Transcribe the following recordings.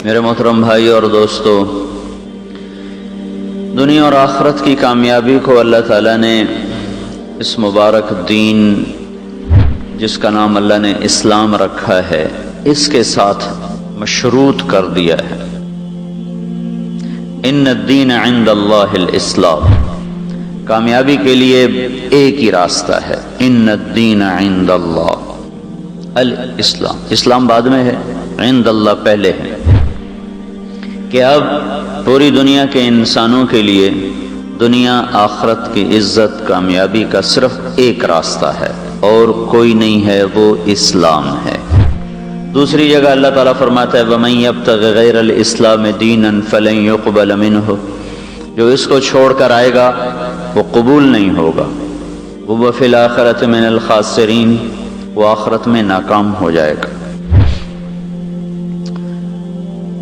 میرے محترم بھائی اور دوستو، دنیا اور آخرت کی کامیابی کو اللہ تعالیٰ نے اس مبارک دین جس کا نام اللہ نے اسلام رکھا ہے اس کے ساتھ مشروط کر دیا ہے۔ ان الدین عند اللہ الاسلام، کامیابی کے لیے ایک ہی راستہ ہے، ان الدین عند اللہ الاسلام، اسلام بعد میں ہے، عند اللہ پہلے ہے، کہ اب پوری دنیا کے انسانوں کے لیے دنیا آخرت کی عزت کامیابی کا صرف ایک راستہ ہے اور کوئی نہیں ہے، وہ اسلام ہے۔ دوسری جگہ اللہ تعالیٰ فرماتا ہے وَمَن يَبْتَغِ غَيْرَ الْإِسْلَامِ دِينًا فَلَن يُقْبَلَ مِنْهُ، جو اس کو چھوڑ کر آئے گا وہ قبول نہیں ہوگا، وَهُوَ فِي الْآخِرَةِ مِنَ الْخَاسِرِينَ، وہ آخرت میں ناکام ہو جائے گا۔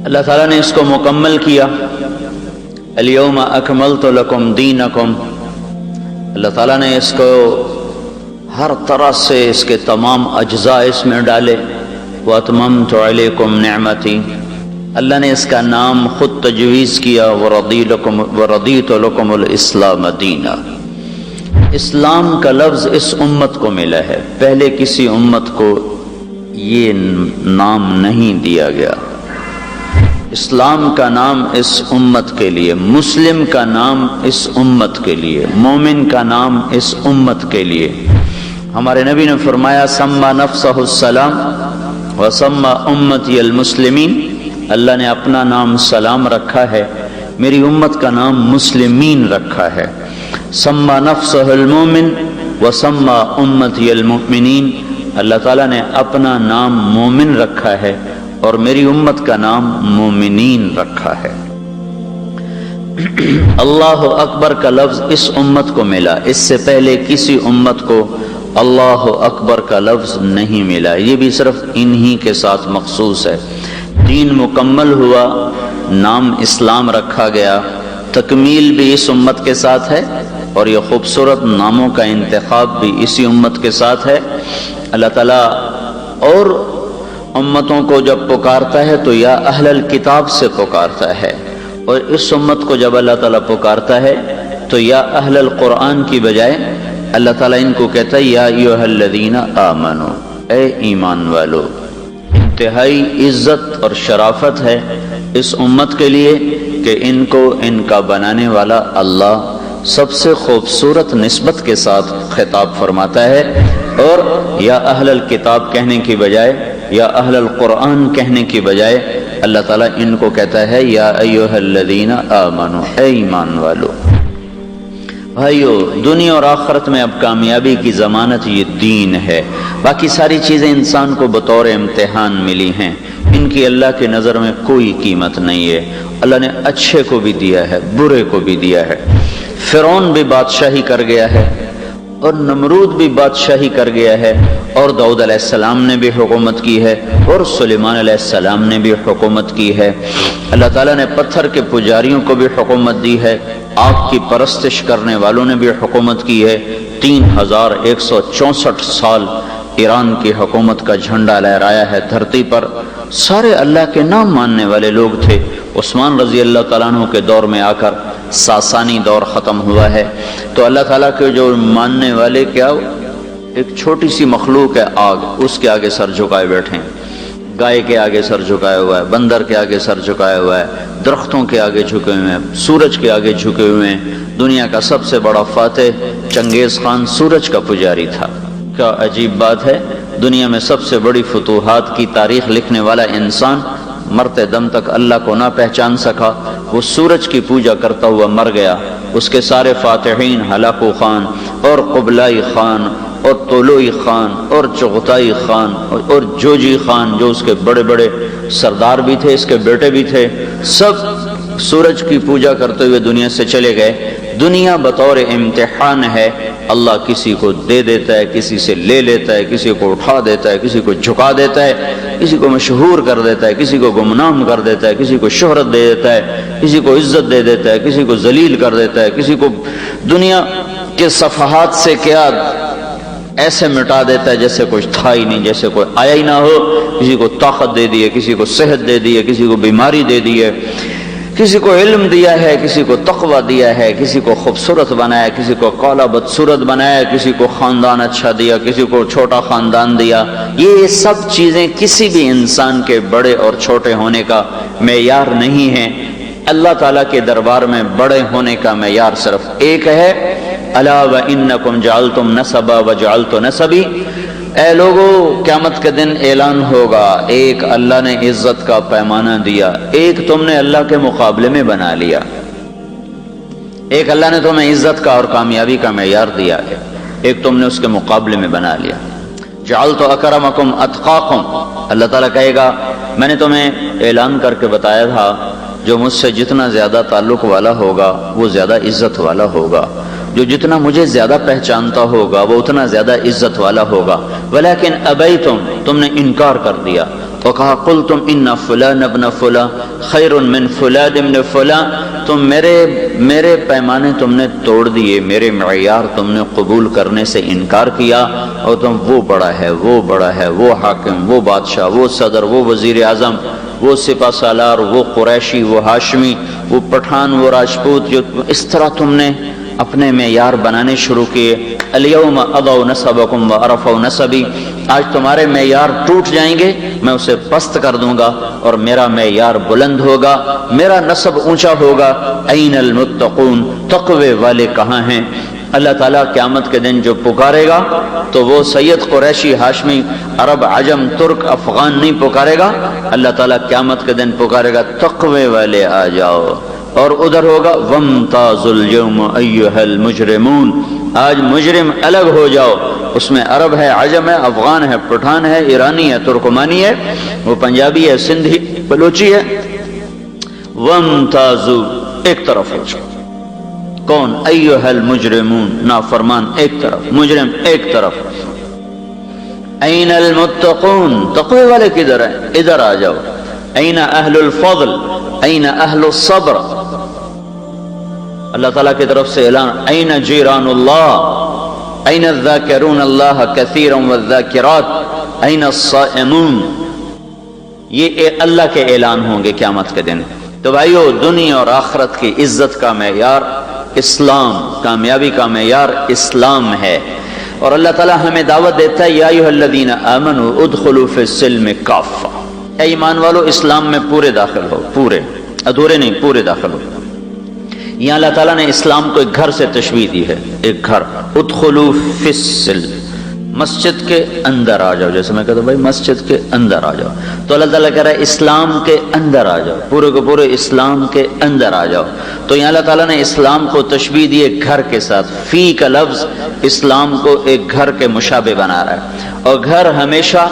اللہ تعالیٰ نے اس کو مکمل کیا، اليوم اکملت لکم دینکم، اللہ تعالیٰ نے اس کو ہر طرح سے اس کے تمام اجزاء اس میں ڈالے، واتممت علیکم نعمتی، اللہ نے اس کا نام خود تجویز کیا، ورضیت لکم الاسلام دینا۔ اسلام کا لفظ اس امت کو ملا ہے، پہلے کسی امت کو یہ نام نہیں دیا گیا۔ اسلام کا نام اس امت کے لیے، مسلم کا نام اس امت کے لیے، مومن کا نام اس امت کے لیے۔ ہمارے نبی نے فرمایا سما نفسہ السلام وسما امتی المسلمین، اللہ نے اپنا نام سلام رکھا ہے، میری امت کا نام مسلمین رکھا ہے۔ سما نفسہ المومن وسما امتی المؤمنین، اللہ تعالیٰ نے اپنا نام مومن رکھا ہے اور میری امت کا نام مومنین رکھا ہے۔ اللہ اکبر کا لفظ اس امت کو ملا، اس سے پہلے کسی امت کو اللہ اکبر کا لفظ نہیں ملا، یہ بھی صرف انہی کے ساتھ مخصوص ہے۔ دین مکمل ہوا، نام اسلام رکھا گیا، تکمیل بھی اس امت کے ساتھ ہے اور یہ خوبصورت ناموں کا انتخاب بھی اسی امت کے ساتھ ہے۔ اللہ تعالیٰ اور امتوں کو جب پکارتا ہے تو یا اہل الکتاب سے پکارتا ہے، اور اس امت کو جب اللہ تعالیٰ پکارتا ہے تو یا اہل القرآن کی بجائے اللہ تعالیٰ ان کو کہتا ہے یا ایھا الذین آمنو، اے ایمان والو۔ انتہائی عزت اور شرافت ہے اس امت کے لیے کہ ان کو ان کا بنانے والا اللہ سب سے خوبصورت نسبت کے ساتھ خطاب فرماتا ہے، اور یا اہل الکتاب کہنے کی بجائے یا اہل القرآن کہنے کی بجائے اللہ تعالیٰ ان کو کہتا ہے یا ایھا الذین آمنو، اے ایمان والو۔ بھائیو، دنیا اور آخرت میں اب کامیابی کی ضمانت یہ دین ہے، باقی ساری چیزیں انسان کو بطور امتحان ملی ہیں، ان کی اللہ کی نظر میں کوئی قیمت نہیں ہے۔ اللہ نے اچھے کو بھی دیا ہے، برے کو بھی دیا ہے۔ فرعون بھی بادشاہی کر گیا ہے اور نمرود بھی بادشاہی کر گیا ہے، اور داؤد علیہ السلام نے بھی حکومت کی ہے، اور سلیمان علیہ السلام نے بھی حکومت کی ہے۔ اللہ تعالیٰ نے پتھر کے پجاریوں کو بھی حکومت دی ہے، آگ کی پرستش کرنے والوں نے بھی حکومت کی ہے۔ 3164 سال ایران کی حکومت کا جھنڈا لہرایا ہے دھرتی پر، سارے اللہ کے نام ماننے والے لوگ تھے۔ عثمان رضی اللہ تعالیٰ عنہ کے دور میں آ کر ساسانی دور ختم ہوا ہے، تو اللہ تعالیٰ کے جو ماننے والے کیا ایک چھوٹی سی مخلوق ہے آگ، اس کے آگے سر جھکائے بیٹھے ہیں، گائے کے آگے سر جھکایا ہوا ہے، بندر کے آگے سر جھکایا ہوا ہے، درختوں کے آگے جھکے ہوئے ہیں، سورج کے آگے جھکے ہوئے ہیں۔ دنیا کا سب سے بڑا فاتح چنگیز خان سورج کا پجاری تھا۔ کیا عجیب بات ہے، دنیا میں سب سے بڑی فتوحات کی تاریخ لکھنے والا انسان مرتے دم تک اللہ کو نہ پہچان سکا، وہ سورج کی پوجا کرتا ہوا مر گیا۔ اس کے سارے فاتحین ہلاکو خان اور قبلائی خان اور طولوئی خان اور چغتائی خان اور جوجی خان، جو اس کے بڑے بڑے سردار بھی تھے، اس کے بیٹے بھی تھے، سب سورج کی پوجا کرتے ہوئے دنیا سے چلے گئے۔ دنیا بطور امتحان ہے، اللہ کسی کو دے دیتا ہے، کسی سے لے لیتا ہے، کسی کو اٹھا دیتا ہے، کسی کو جھکا دیتا ہے، کسی کو مشہور کر دیتا ہے، کسی کو گمنام کر دیتا ہے، کسی کو شہرت دے دیتا ہے، کسی کو عزت دے دیتا ہے، کسی کو ذلیل کر دیتا ہے، کسی کو دنیا کے صفحات سے کیا ایسے مٹا دیتا ہے جیسے کچھ تھا ہی نہیں، جیسے کوئی آیا ہی نہ ہو۔ کسی کو طاقت دے دی ہے، کسی کو صحت دے دی ہے، کسی کو بیماری دے دی ہے، کسی کو علم دیا ہے، کسی کو تقوی دیا ہے، کسی کو خوبصورت بنایا، کسی کو کالا بدصورت بنایا، کسی کو خاندان اچھا دیا، کسی کو چھوٹا خاندان دیا۔ یہ سب چیزیں کسی بھی انسان کے بڑے اور چھوٹے ہونے کا معیار نہیں ہیں۔ اللہ تعالیٰ کے دربار میں بڑے ہونے کا معیار صرف ایک ہے، الا وانکم جعلتم نسبا وجعلت نسبی۔ اے لوگو، قیامت کے دن اعلان ہوگا، ایک اللہ نے عزت کا پیمانہ دیا، ایک تم نے اللہ کے مقابلے میں بنا لیا۔ ایک اللہ نے تمہیں عزت کا اور کامیابی کا معیار دیا ہے، ایک تم نے اس کے مقابلے میں بنا لیا۔ جعلت اکرمکم اتقاکم، اللہ تعالیٰ کہے گا میں نے تمہیں اعلان کر کے بتایا تھا جو مجھ سے جتنا زیادہ تعلق والا ہوگا وہ زیادہ عزت والا ہوگا، جو جتنا مجھے زیادہ پہچانتا ہوگا وہ اتنا زیادہ عزت والا ہوگا۔ ولیکن ابیتم، تم نے انکار کر دیا، وکہا قلتم ان فلان ابن فلان خیر من فلان ابن فلان، تم میرے پیمانے تم نے توڑ دیے، میرے معیار تم نے قبول کرنے سے انکار کیا، اور تم وہ بڑا ہے، وہ بڑا ہے، وہ حاکم، وہ بادشاہ، وہ صدر، وہ وزیر اعظم، وہ سپہ سالار، وہ قریشی، وہ ہاشمی، وہ پٹھان، وہ راجپوت، جو اس طرح تم نے اپنے معیار بنانے شروع کیے۔ الیوم اضعوا نسبکم وارفعوا نسبی، آج تمہارے معیار ٹوٹ جائیں گے، میں اسے پست کر دوں گا اور میرا معیار بلند ہوگا، میرا نسب اونچا ہوگا۔ این المتقون، تقوی والے کہاں ہیں؟ اللہ تعالیٰ قیامت کے دن جو پکارے گا تو وہ سید، قریشی، ہاشمی، عرب، عجم، ترک، افغان نہیں پکارے گا، اللہ تعالیٰ قیامت کے دن پکارے گا تقوی والے آ جاؤ۔ اور ادھر ہوگا وامتازوا اليوم ایھا المجرمون، آج مجرم الگ ہو جاؤ، اس میں عرب ہے، عجم ہے، افغان ہے، پٹھان ہے، ایرانی ہے، ترکمانی ہے، وہ پنجابی ہے، سندھی، بلوچی ہے۔ وامتازوا، ایک طرف ہو جاؤ، کون؟ ایھا المجرمون، نافرمان ایک طرف، مجرم ایک طرف۔ این المتقون، تقوی والے کدھر ہیں؟ ادھر آ جاؤ۔ این اہل الفضل، این اہل الصبر، اللہ تعالیٰ کی طرف سے اعلان، این جیران اللہ، این الذاکرون اللہ کثیرا والذاکرات، این الصائمون، یہ اللہ کے اعلان ہوں گے قیامت کے دن۔ تو بھائیو، دنیا اور آخرت کی عزت کا معیار اسلام، کامیابی کا معیار اسلام ہے، اور اللہ تعالیٰ ہمیں دعوت دیتا ہے یا ایھا الذین آمنوا ادخلوا فی السلم کافہ، اے ایمان والو اسلام میں پورے داخل ہو، پورے، ادھورے نہیں، پورے داخل ہو۔ یہاں اللہ تعالیٰ نے اسلام کو ایک گھر سے تشبیہ دی ہے، ایک گھر، ادخلوا فی السلم، مسجد کے اندر آ جاؤ، جیسے میں کہتا ہوں بھائی مسجد کے اندر آ جاؤ، تو اللہ تعالیٰ کہہ رہا ہے اسلام کے اندر آ جاؤ، پورے کے پورے اسلام کے اندر آ جاؤ۔ تو یہاں اللہ تعالیٰ نے اسلام کو تشبیہ دی ایک گھر کے ساتھ، فی کا لفظ اسلام کو ایک گھر کے مشابہ بنا رہا ہے، اور گھر ہمیشہ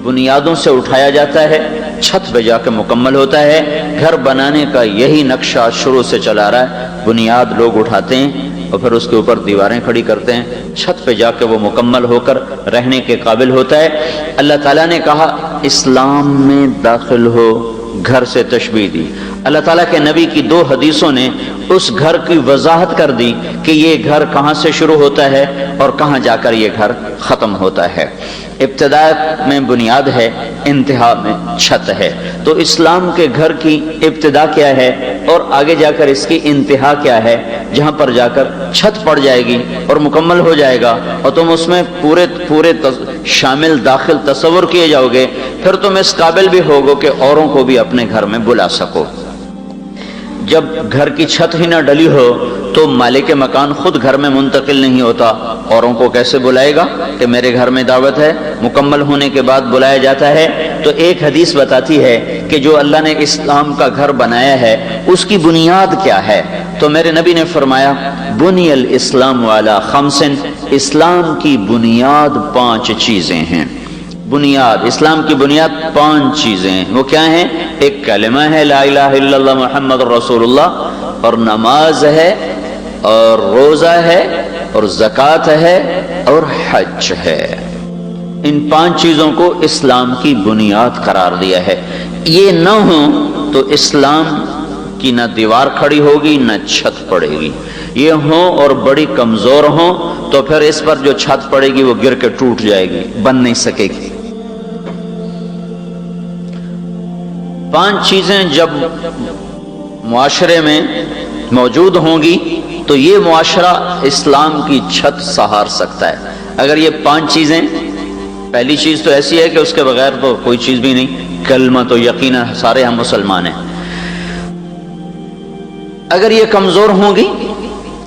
بنیادوں سے اٹھایا جاتا ہے، چھت پہ جا کے مکمل ہوتا ہے۔ گھر بنانے کا یہی نقشہ شروع سے چلا رہا ہے، بنیاد لوگ اٹھاتے ہیں اور پھر اس کے اوپر دیواریں کھڑی کرتے ہیں، چھت پہ جا کے وہ مکمل ہو کر رہنے کے قابل ہوتا ہے۔ اللہ تعالیٰ نے کہا اسلام میں داخل ہو، گھر سے تشبیہ دی۔ اللہ تعالیٰ کے نبی کی 2 حدیثوں نے اس گھر کی وضاحت کر دی کہ یہ گھر کہاں سے شروع ہوتا ہے اور کہاں جا کر یہ گھر ختم ہوتا ہے۔ ابتدا میں بنیاد ہے، انتہا میں چھت ہے۔ تو اسلام کے گھر کی ابتدا کیا ہے اور آگے جا کر اس کی انتہا کیا ہے، جہاں پر جا کر چھت پڑ جائے گی اور مکمل ہو جائے گا، اور تم اس میں پورے شامل داخل تصور کیے جاؤ گے، پھر تم اس قابل بھی ہوگو کہ اوروں کو بھی اپنے گھر میں بلا سکو۔ جب گھر کی چھت ہی نہ ڈلی ہو تو مالک مکان خود گھر میں منتقل نہیں ہوتا، اوروں کو کیسے بلائے گا کہ میرے گھر میں دعوت ہے؟ مکمل ہونے کے بعد بلایا جاتا ہے۔ تو ایک حدیث بتاتی ہے کہ جو اللہ نے اسلام کا گھر بنایا ہے اس کی بنیاد کیا ہے، تو میرے نبی نے فرمایا بنی الاسلام علی 5، اسلام کی بنیاد 5 چیزیں ہیں۔ بنیاد، اسلام کی بنیاد 5 چیزیں ہیں، وہ کیا ہیں؟ ایک کلمہ ہے لا الہ الا اللہ محمد رسول اللہ، اور نماز ہے، اور روزہ ہے، اور زکوٰۃ ہے، اور حج ہے۔ ان 5 چیزوں کو اسلام کی بنیاد قرار دیا ہے۔ یہ نہ ہو تو اسلام کی نہ دیوار کھڑی ہوگی نہ چھت پڑے گی۔ یہ ہوں اور بڑی کمزور ہوں تو پھر اس پر جو چھت پڑے گی وہ گر کے ٹوٹ جائے گی، بن نہیں سکے گی۔ 5 چیزیں جب معاشرے میں موجود ہوں گی تو یہ معاشرہ اسلام کی چھت سہار سکتا ہے۔ اگر یہ 5 چیزیں، پہلی چیز تو ایسی ہے کہ اس کے بغیر تو کوئی چیز بھی نہیں، کلمہ تو یقینا سارے ہم مسلمان ہیں۔ اگر یہ کمزور ہوں گی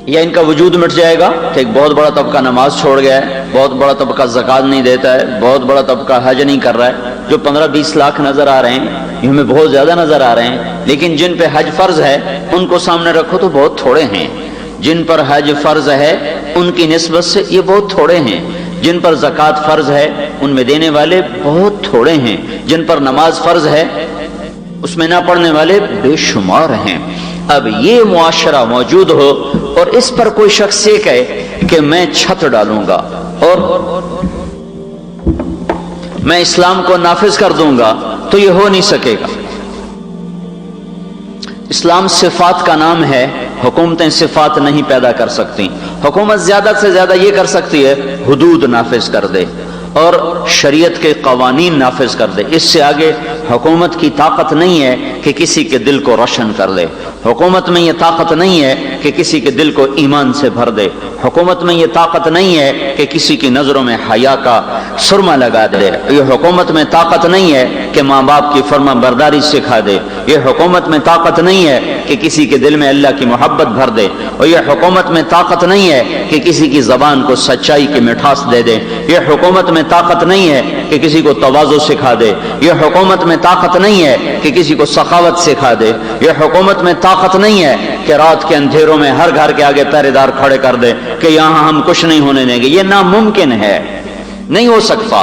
یا ان کا وجود مٹ جائے گا کہ ایک بہت بڑا طبقہ نماز چھوڑ گیا ہے، بہت بڑا طبقہ زکوٰۃ نہیں دیتا ہے، بہت بڑا طبقہ حج نہیں کر رہا ہے، جو 15-20 لاکھ نظر آ رہے ہیں یہ ہمیں بہت زیادہ نظر آ رہے ہیں، لیکن جن پہ حج فرض ہے ان کو سامنے رکھو تو بہت تھوڑے ہیں۔ جن پر حج فرض ہے ان کی نسبت سے یہ بہت تھوڑے ہیں۔ جن پر زکوٰۃ فرض ہے ان میں دینے والے بہت تھوڑے ہیں۔ جن پر نماز فرض ہے اس میں نہ پڑھنے والے بے شمار ہیں۔ اب یہ معاشرہ موجود ہو اور اس پر کوئی شخص یہ کہے کہ میں چھت ڈالوں گا اور میں اسلام کو نافذ کر دوں گا تو یہ ہو نہیں سکے گا۔ اسلام صفات کا نام ہے، حکومتیں صفات نہیں پیدا کر سکتی۔ حکومت زیادہ سے زیادہ یہ کر سکتی ہے حدود نافذ کر دے اور شریعت کے قوانین نافذ کر دے۔ اس سے آگے حکومت کی طاقت نہیں ہے کہ کسی کے دل کو روشن کر دے۔ حکومت میں یہ طاقت نہیں ہے کہ کسی کے دل کو ایمان سے بھر دے۔ حکومت میں یہ طاقت نہیں ہے کہ کسی کی نظروں میں حیا کا سرما لگا دے۔ یہ حکومت میں طاقت نہیں ہے کہ ماں باپ کی فرما برداری سکھا دے۔ یہ حکومت میں طاقت نہیں ہے کہ کسی کے دل میں اللہ کی محبت بھر دے، اور یہ حکومت میں طاقت نہیں ہے کہ کسی کی زبان کو سچائی کی مٹھاس دے دے۔ یہ حکومت میں طاقت نہیں ہے کہ کسی کو تواضع سکھا دے۔ یہ حکومت میں طاقت نہیں ہے کہ کسی کو سخاوت سکھا دے۔ یہ حکومت میں طاقت نہیں ہے کہ رات کے اندھیروں میں ہر گھر کے آگے پہرے دار کھڑے کر دے کہ یہاں ہم کچھ نہیں ہونے دیں گے۔ یہ ناممکن ہے، نہیں ہو سکتا۔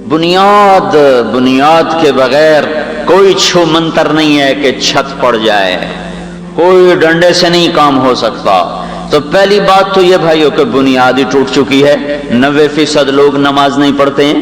بنیاد کے بغیر کوئی چھو منتر نہیں ہے کہ چھت پڑ جائے، کوئی ڈنڈے سے نہیں کام ہو سکتا۔ تو پہلی بات تو یہ بھائیوں کہ بنیاد ہی ٹوٹ چکی ہے۔ 90% لوگ نماز نہیں پڑھتے ہیں۔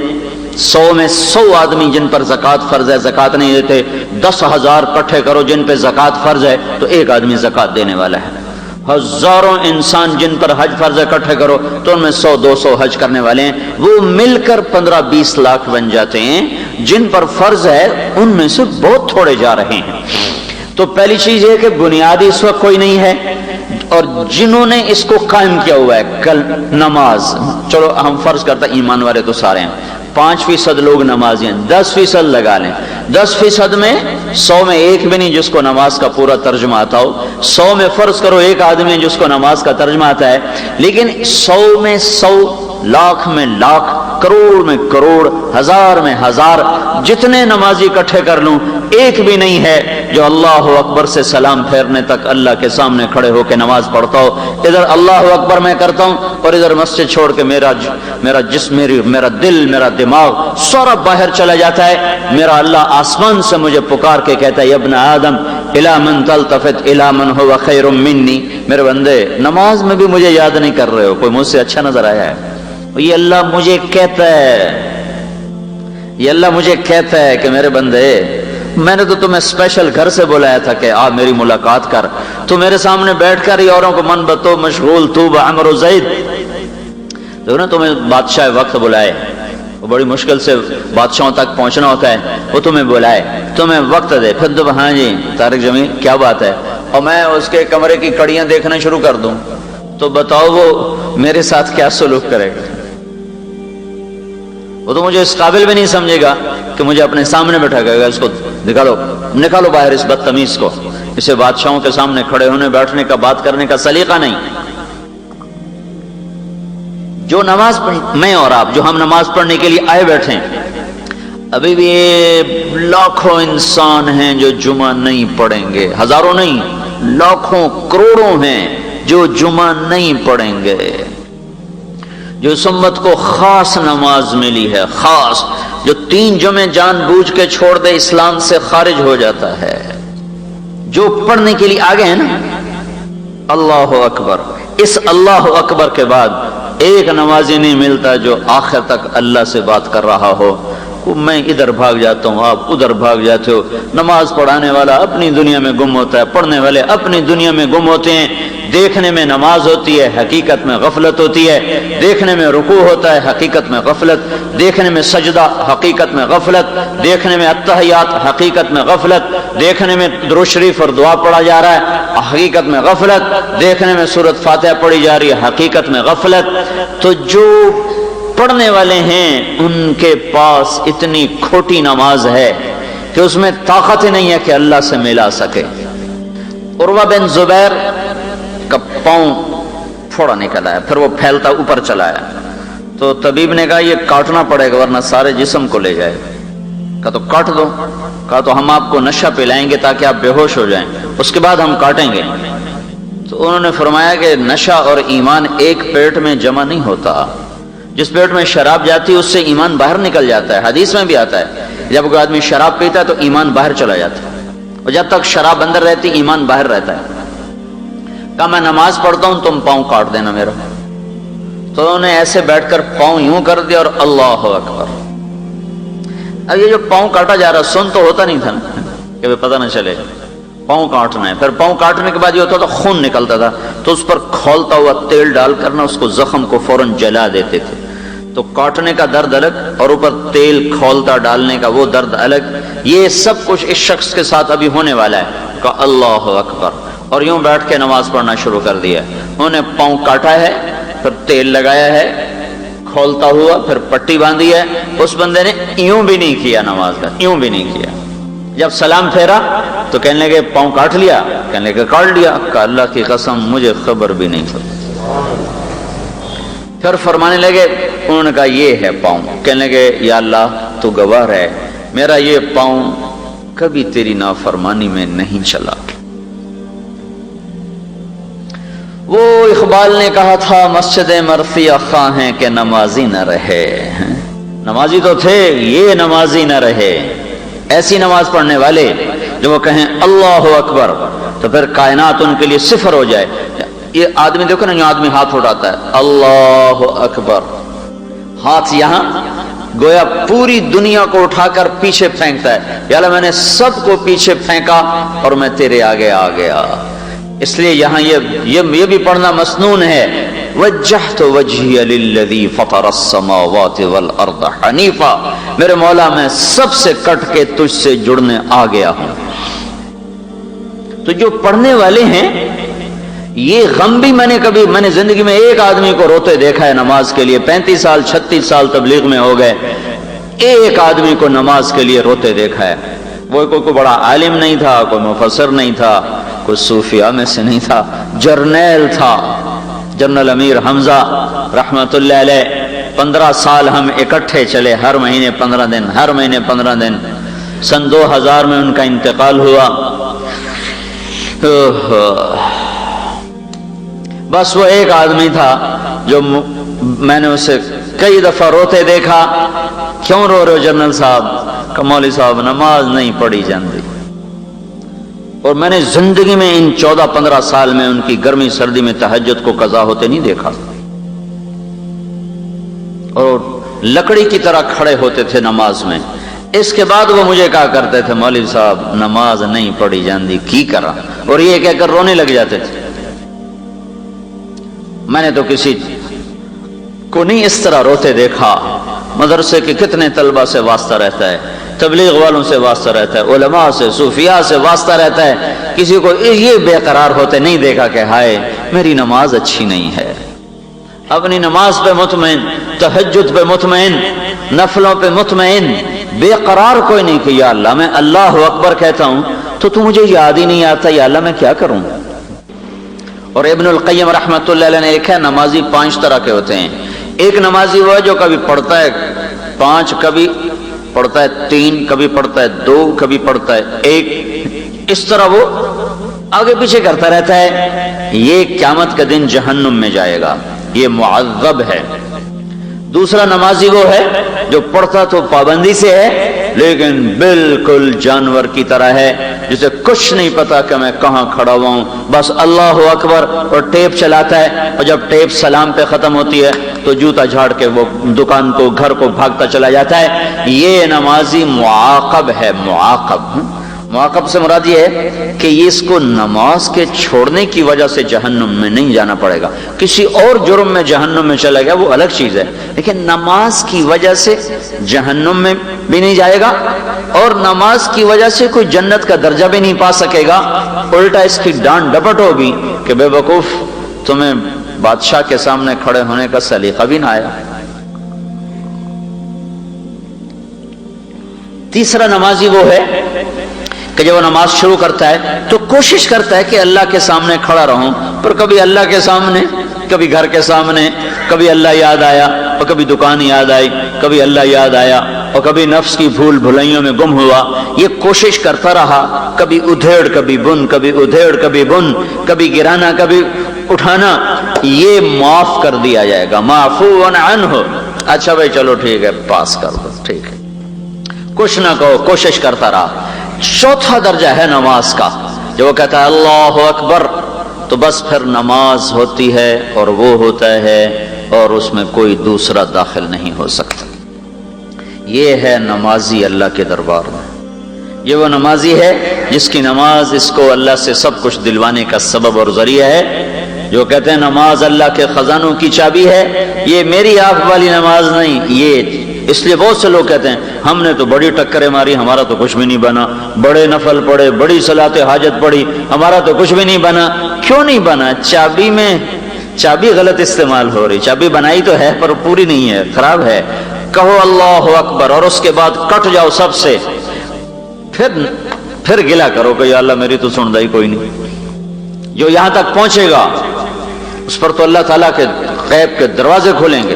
100 میں 100 آدمی جن پر زکوٰۃ فرض ہے زکوٰۃ نہیں دیتے۔ 10,000 اکٹھے کرو جن پہ زکوٰۃ فرض ہے تو ایک آدمی زکوٰۃ دینے والا ہے۔ ہزاروں انسان جن پر حج فرض ہے اکٹھے کرو تو ان میں 100-200 حج کرنے والے ہیں، وہ مل کر 15-20 لاکھ بن جاتے ہیں۔ جن پر فرض ہے ان میں سے بہت تھوڑے جا رہے ہیں۔ تو پہلی چیز یہ کہ بنیادی اس وقت کوئی نہیں ہے، اور جنہوں نے اس کو قائم کیا ہوا ہے کل نماز، چلو ہم فرض کرتا ایمان والے تو سارے ہیں، 5% لوگ نمازی ہیں، 10% لگا لیں، 10% میں 100 میں ایک بھی نہیں جس کو نماز کا پورا ترجمہ آتا ہو۔ 100 میں فرض کرو ایک آدمی ہے جس کو نماز کا ترجمہ آتا ہے، لیکن 100 میں 100، لاکھ میں لاکھ، کروڑ میں کروڑ، ہزار میں ہزار، جتنے نمازی اکٹھے کر لوں ایک بھی نہیں ہے جو اللہ اکبر سے سلام پھیرنے تک اللہ کے سامنے کھڑے ہو کے نماز پڑھتا ہو۔ ادھر اللہ اکبر میں کرتا ہوں اور ادھر مسجد چھوڑ کے میرا جسم، میرا دل، میرا دماغ سارا باہر چلا جاتا ہے۔ میرا اللہ آسمان سے مجھے پکار کے کہتا ہے ابن آدم الی من تلتفت الی من هو خیر منی، میرے بندے نماز میں بھی مجھے یاد نہیں کر رہے ہو، کوئی مجھ سے اچھا نظر آیا ہے؟ یہ اللہ مجھے کہتا ہے، یہ اللہ مجھے کہتا ہے کہ میرے بندے میں نے تو تمہیں اسپیشل گھر سے بلایا تھا کہ آ میری ملاقات کر، تو میرے سامنے بیٹھ کر ہی اوروں کو من بتو مشغول تو بعمر و زید، تو نا تمہیں بادشاہ وقت بلائے، وہ بڑی مشکل سے بادشاہوں تک پہنچنا ہوتا ہے، وہ تمہیں بلائے، تمہیں وقت دے، پھر تو ہاں جی طارق جمیل کیا بات ہے، اور میں اس کے کمرے کی کڑیاں دیکھنا شروع کر دوں تو بتاؤ وہ میرے ساتھ کیا سلوک کرے گا؟ وہ تو مجھے اس قابل بھی نہیں سمجھے گا کہ مجھے اپنے سامنے بٹھا گا، اس کو نکالو باہر اس بدتمیز کو، اسے بادشاہوں کے سامنے کھڑے ہونے بیٹھنے کا بات کرنے کا سلیقہ نہیں۔ جو نماز میں اور آپ جو ہم نماز پڑھنے کے لیے آئے بیٹھے ہیں، ابھی بھی لاکھوں انسان ہیں جو جمعہ نہیں پڑھیں گے، ہزاروں نہیں، لاکھوں کروڑوں ہیں جو جمعہ نہیں پڑھیں گے، جو اس امت کو خاص نماز ملی ہے، خاص، جو 3 جمعے جان بوجھ کے چھوڑ دے اسلام سے خارج ہو جاتا ہے، جو پڑھنے کے لیے آگے ہیں نا اللہ اکبر، اس اللہ اکبر کے بعد ایک نمازی نہیں ملتا جو آخر تک اللہ سے بات کر رہا ہو، میں ادھر بھاگ جاتا ہوں، آپ ادھر بھاگ جاتے ہو۔ نماز پڑھانے والا اپنی دنیا میں گم ہوتا ہے، پڑھنے والے اپنی دنیا میں گم ہوتے ہیں۔ دیکھنے میں نماز ہوتی ہے، حقیقت میں غفلت ہوتی ہے۔ دیکھنے میں رکوع ہوتا ہے، حقیقت میں غفلت۔ دیکھنے میں سجدہ، حقیقت میں غفلت۔ دیکھنے میں التحیات، حقیقت میں غفلت۔ دیکھنے میں درود شریف اور دعا پڑھا جا رہا ہے، حقیقت میں غفلت۔ دیکھنے میں سورۃ فاتحہ پڑھی جا رہی ہے، حقیقت میں غفلت۔ تو جو پڑھنے والے ہیں ان کے پاس اتنی کھوٹی نماز ہے کہ اس میں طاقت ہی نہیں ہے کہ اللہ سے ملا سکے۔ عروہ بن زبیر کا پاؤں پھوڑا نکل آیا، پھر وہ پھیلتا اوپر چلا آیا، تو طبیب نے کہا یہ کاٹنا پڑے گا ورنہ سارے جسم کو لے جائے۔ کہا تو کاٹ دو۔ کہا تو ہم آپ کو نشہ پلائیں گے تاکہ آپ بے ہوش ہو جائیں، اس کے بعد ہم کاٹیں گے۔ تو انہوں نے فرمایا کہ نشہ اور ایمان ایک پیٹ میں جمع نہیں ہوتا۔ جس پیٹ میں شراب جاتی ہے اس سے ایمان باہر نکل جاتا ہے۔ حدیث میں بھی آتا ہے جب کوئی آدمی شراب پیتا ہے تو ایمان باہر چلا جاتا ہے، اور جب تک شراب اندر رہتی ایمان باہر رہتا ہے۔ کہا میں نماز پڑھتا ہوں، تم پاؤں کاٹ دینا میرا۔ تو انہوں نے ایسے بیٹھ کر پاؤں یوں کر دیا اور اللہ اکبر۔ اب یہ جو پاؤں کاٹا جا رہا سن تو ہوتا نہیں تھا نا کہ پتہ نہ چلے پاؤں کاٹنا ہے۔ پھر پاؤں کاٹنے کے بعد یہ ہوتا تھا خون نکلتا تھا، تو اس پر کھولتا ہوا تیل ڈال کر نا اس کو زخم کو فوراً جلا دیتے تھے۔ تو کاٹنے کا درد الگ اور اوپر تیل کھولتا ڈالنے کا وہ درد الگ۔ یہ سب کچھ اس شخص کے ساتھ ابھی ہونے والا ہے۔ کہا اللہ اکبر، اور یوں بیٹھ کے نماز پڑھنا شروع کر دیا۔ انہوں نے پاؤں کاٹا ہے، پھر تیل لگایا ہے کھولتا ہوا، پھر پٹی باندھی ہے۔ اس بندے نے یوں بھی نہیں کیا نماز کا، یوں بھی نہیں کیا۔ جب سلام پھیرا تو کہنے لگے پاؤں کاٹ لیا؟ کہنے لگے کاٹ لیا۔ کہا اللہ کی قسم مجھے خبر بھی نہیں تھی۔ پھر فرمانے لگے، انہوں نے کہا یہ ہے پاؤں۔ کہنے لگے یا اللہ تو گواہ ہے میرا یہ پاؤں کبھی تیری نافرمانی میں نہیں چلا۔ وہ اقبال نے کہا تھا مسجد مرثیہ خواہ ہیں کہ نمازی نہ رہے۔ نمازی تو تھے، یہ نمازی نہ رہے۔ ایسی نماز پڑھنے والے جو وہ کہیں اللہ اکبر تو پھر کائنات ان کے لیے صفر ہو جائے۔ یہ آدمی دیکھو نا، یہ آدمی ہاتھ اٹھاتا ہے اللہ اکبر، ہاتھ یہاں گویا پوری دنیا کو اٹھا کر پیچھے پھینکتا ہے، یا اللہ میں نے سب کو پیچھے پھینکا اور میں تیرے آگے آ گیا۔ اس لیے یہاں یہ بھی پڑھنا مسنون ہے، وجہت وجہی للذی فطر السماوات والارض حنیفا، میرے مولا میں سب سے کٹ کے تجھ سے جڑنے آ گیا ہوں۔ تو جو پڑھنے والے ہیں یہ غم بھی میں نے زندگی میں ایک آدمی کو روتے دیکھا ہے نماز کے لیے۔ 35 سال 36 سال تبلیغ میں ہو گئے، ایک آدمی کو نماز کے لیے روتے دیکھا ہے۔ وہ کوئی بڑا عالم نہیں تھا، کوئی مفسر نہیں تھا، کوئی صوفیاء میں سے نہیں تھا، جرنیل تھا، جنرل امیر حمزہ رحمت اللہ علیہ۔ 15 سال ہم اکٹھے چلے، ہر مہینے 15 دن، ہر مہینے 15 دن۔ سن 2000 میں ان کا انتقال ہوا۔ بس وہ ایک آدمی تھا جو میں نے اسے کئی دفعہ روتے دیکھا۔ کیوں رو رہے ہو جنرل صاحب؟ کہ مولوی صاحب نماز نہیں پڑھی جاتی۔ اور میں نے زندگی میں ان 14-15 سال میں ان کی گرمی سردی میں تہجد کو قضا ہوتے نہیں دیکھا، اور لکڑی کی طرح کھڑے ہوتے تھے نماز میں۔ اس کے بعد وہ مجھے کہا کرتے تھے مولوی صاحب نماز نہیں پڑھی جاندی کی کرا، اور یہ کہہ کر رونے لگ جاتے تھے۔ میں نے تو کسی کو نہیں اس طرح روتے دیکھا۔ مدرسے کے کتنے طلبہ سے واسطہ رہتا ہے، تبلیغ والوں سے واسطہ رہتا ہے، علماء سے، صوفیاء سے واسطہ رہتا ہے، کسی کو یہ بے قرار ہوتے نہیں دیکھا کہ ہائے میری نماز اچھی نہیں ہے۔ اپنی نماز پہ مطمئن، تہجد پہ مطمئن، نفلوں پہ مطمئن، بے قرار کوئی نہیں کہ یا اللہ میں اللہ اکبر کہتا ہوں تو مجھے یاد ہی نہیں آتا، یا اللہ میں کیا کروں۔ اور ابن القیم رحمت اللہ علیہ نے لکھا ہے نمازی 5 طرح کے ہوتے ہیں۔ ایک نمازی وہ ہے جو کبھی پڑھتا ہے 5، کبھی پڑھتا ہے 3، کبھی پڑھتا ہے 2، کبھی پڑھتا ہے 1، اس طرح وہ آگے پیچھے کرتا رہتا ہے۔ یہ قیامت کا دن جہنم میں جائے گا، یہ معذب ہے۔ دوسرا نمازی وہ ہے جو پڑھتا تو پابندی سے ہے لیکن بالکل جانور کی طرح ہے جسے کچھ نہیں پتا کہ میں کہاں کھڑا ہوا ہوں، بس اللہ اکبر اور ٹیپ چلاتا ہے، اور جب ٹیپ سلام پہ ختم ہوتی ہے تو جوتا جھاڑ کے وہ دکان کو گھر کو بھاگتا چلا جاتا ہے۔ یہ نمازی معاقب ہے، معاقب۔ معاقب سے مراد یہ ہے کہ یہ اس کو نماز کے چھوڑنے کی وجہ سے جہنم میں نہیں جانا پڑے گا، کسی اور جرم میں جہنم میں چلا گیا وہ الگ چیز ہے، لیکن نماز کی وجہ سے جہنم میں بھی نہیں جائے گا اور نماز کی وجہ سے کوئی جنت کا درجہ بھی نہیں پا سکے گا، الٹا اس کی ڈانٹ ڈپٹ ہوگی کہ بے وقوف تمہیں بادشاہ کے سامنے کھڑے ہونے کا سلیقہ بھی نہ آیا۔ تیسرا نمازی وہ ہے کہ جب وہ نماز شروع کرتا ہے تو کوشش کرتا ہے کہ اللہ کے سامنے کھڑا رہوں، پر کبھی اللہ کے سامنے، کبھی گھر کے سامنے، کبھی اللہ یاد آیا اور کبھی دکان یاد آئی، کبھی اللہ یاد آیا اور کبھی نفس کی بھول بھلائیوں میں گم ہوا۔ یہ کوشش کرتا رہا، کبھی ادھیڑ کبھی بن، کبھی ادھیڑ کبھی بن، کبھی گرانا کبھی اٹھانا، یہ معاف کر دیا جائے گا، معفو عنہ۔ اچھا بھائی چلو ٹھیک ہے، پاس کر دو، ٹھیک ہے، کچھ نہ کہو، کوشش کرتا رہا۔ چوتھا درجہ ہے نماز کا، جو وہ کہتا ہے اللہ اکبر، تو بس پھر نماز ہوتی ہے اور وہ ہوتا ہے اور اس میں کوئی دوسرا داخل نہیں ہو سکتا۔ یہ ہے نمازی اللہ کے دربار میں۔ یہ وہ نمازی ہے جس کی نماز اس کو اللہ سے سب کچھ دلوانے کا سبب اور ذریعہ ہے، جو کہتے ہیں نماز اللہ کے خزانوں کی چابی ہے۔ یہ میری آپ والی نماز نہیں، یہ اس لیے بہت سے لوگ کہتے ہیں ہم نے تو بڑی ٹکریں ماری، ہمارا تو کچھ بھی نہیں بنا، بڑے نفل پڑے، بڑی صلاۃ حاجت پڑی، ہمارا تو کچھ بھی نہیں بنا۔ کیوں نہیں بنا؟ چابی میں چابی غلط استعمال ہو رہی، چابی بنائی تو ہے پر پوری نہیں ہے، خراب ہے۔ کہو اللہ اکبر اور اس کے بعد کٹ جاؤ سب سے، پھر گلا کرو کہ یا اللہ میری تو سندائی کوئی نہیں۔ جو یہاں تک پہنچے گا اس پر تو اللہ تعالیٰ کے غیب کے دروازے کھولیں گے۔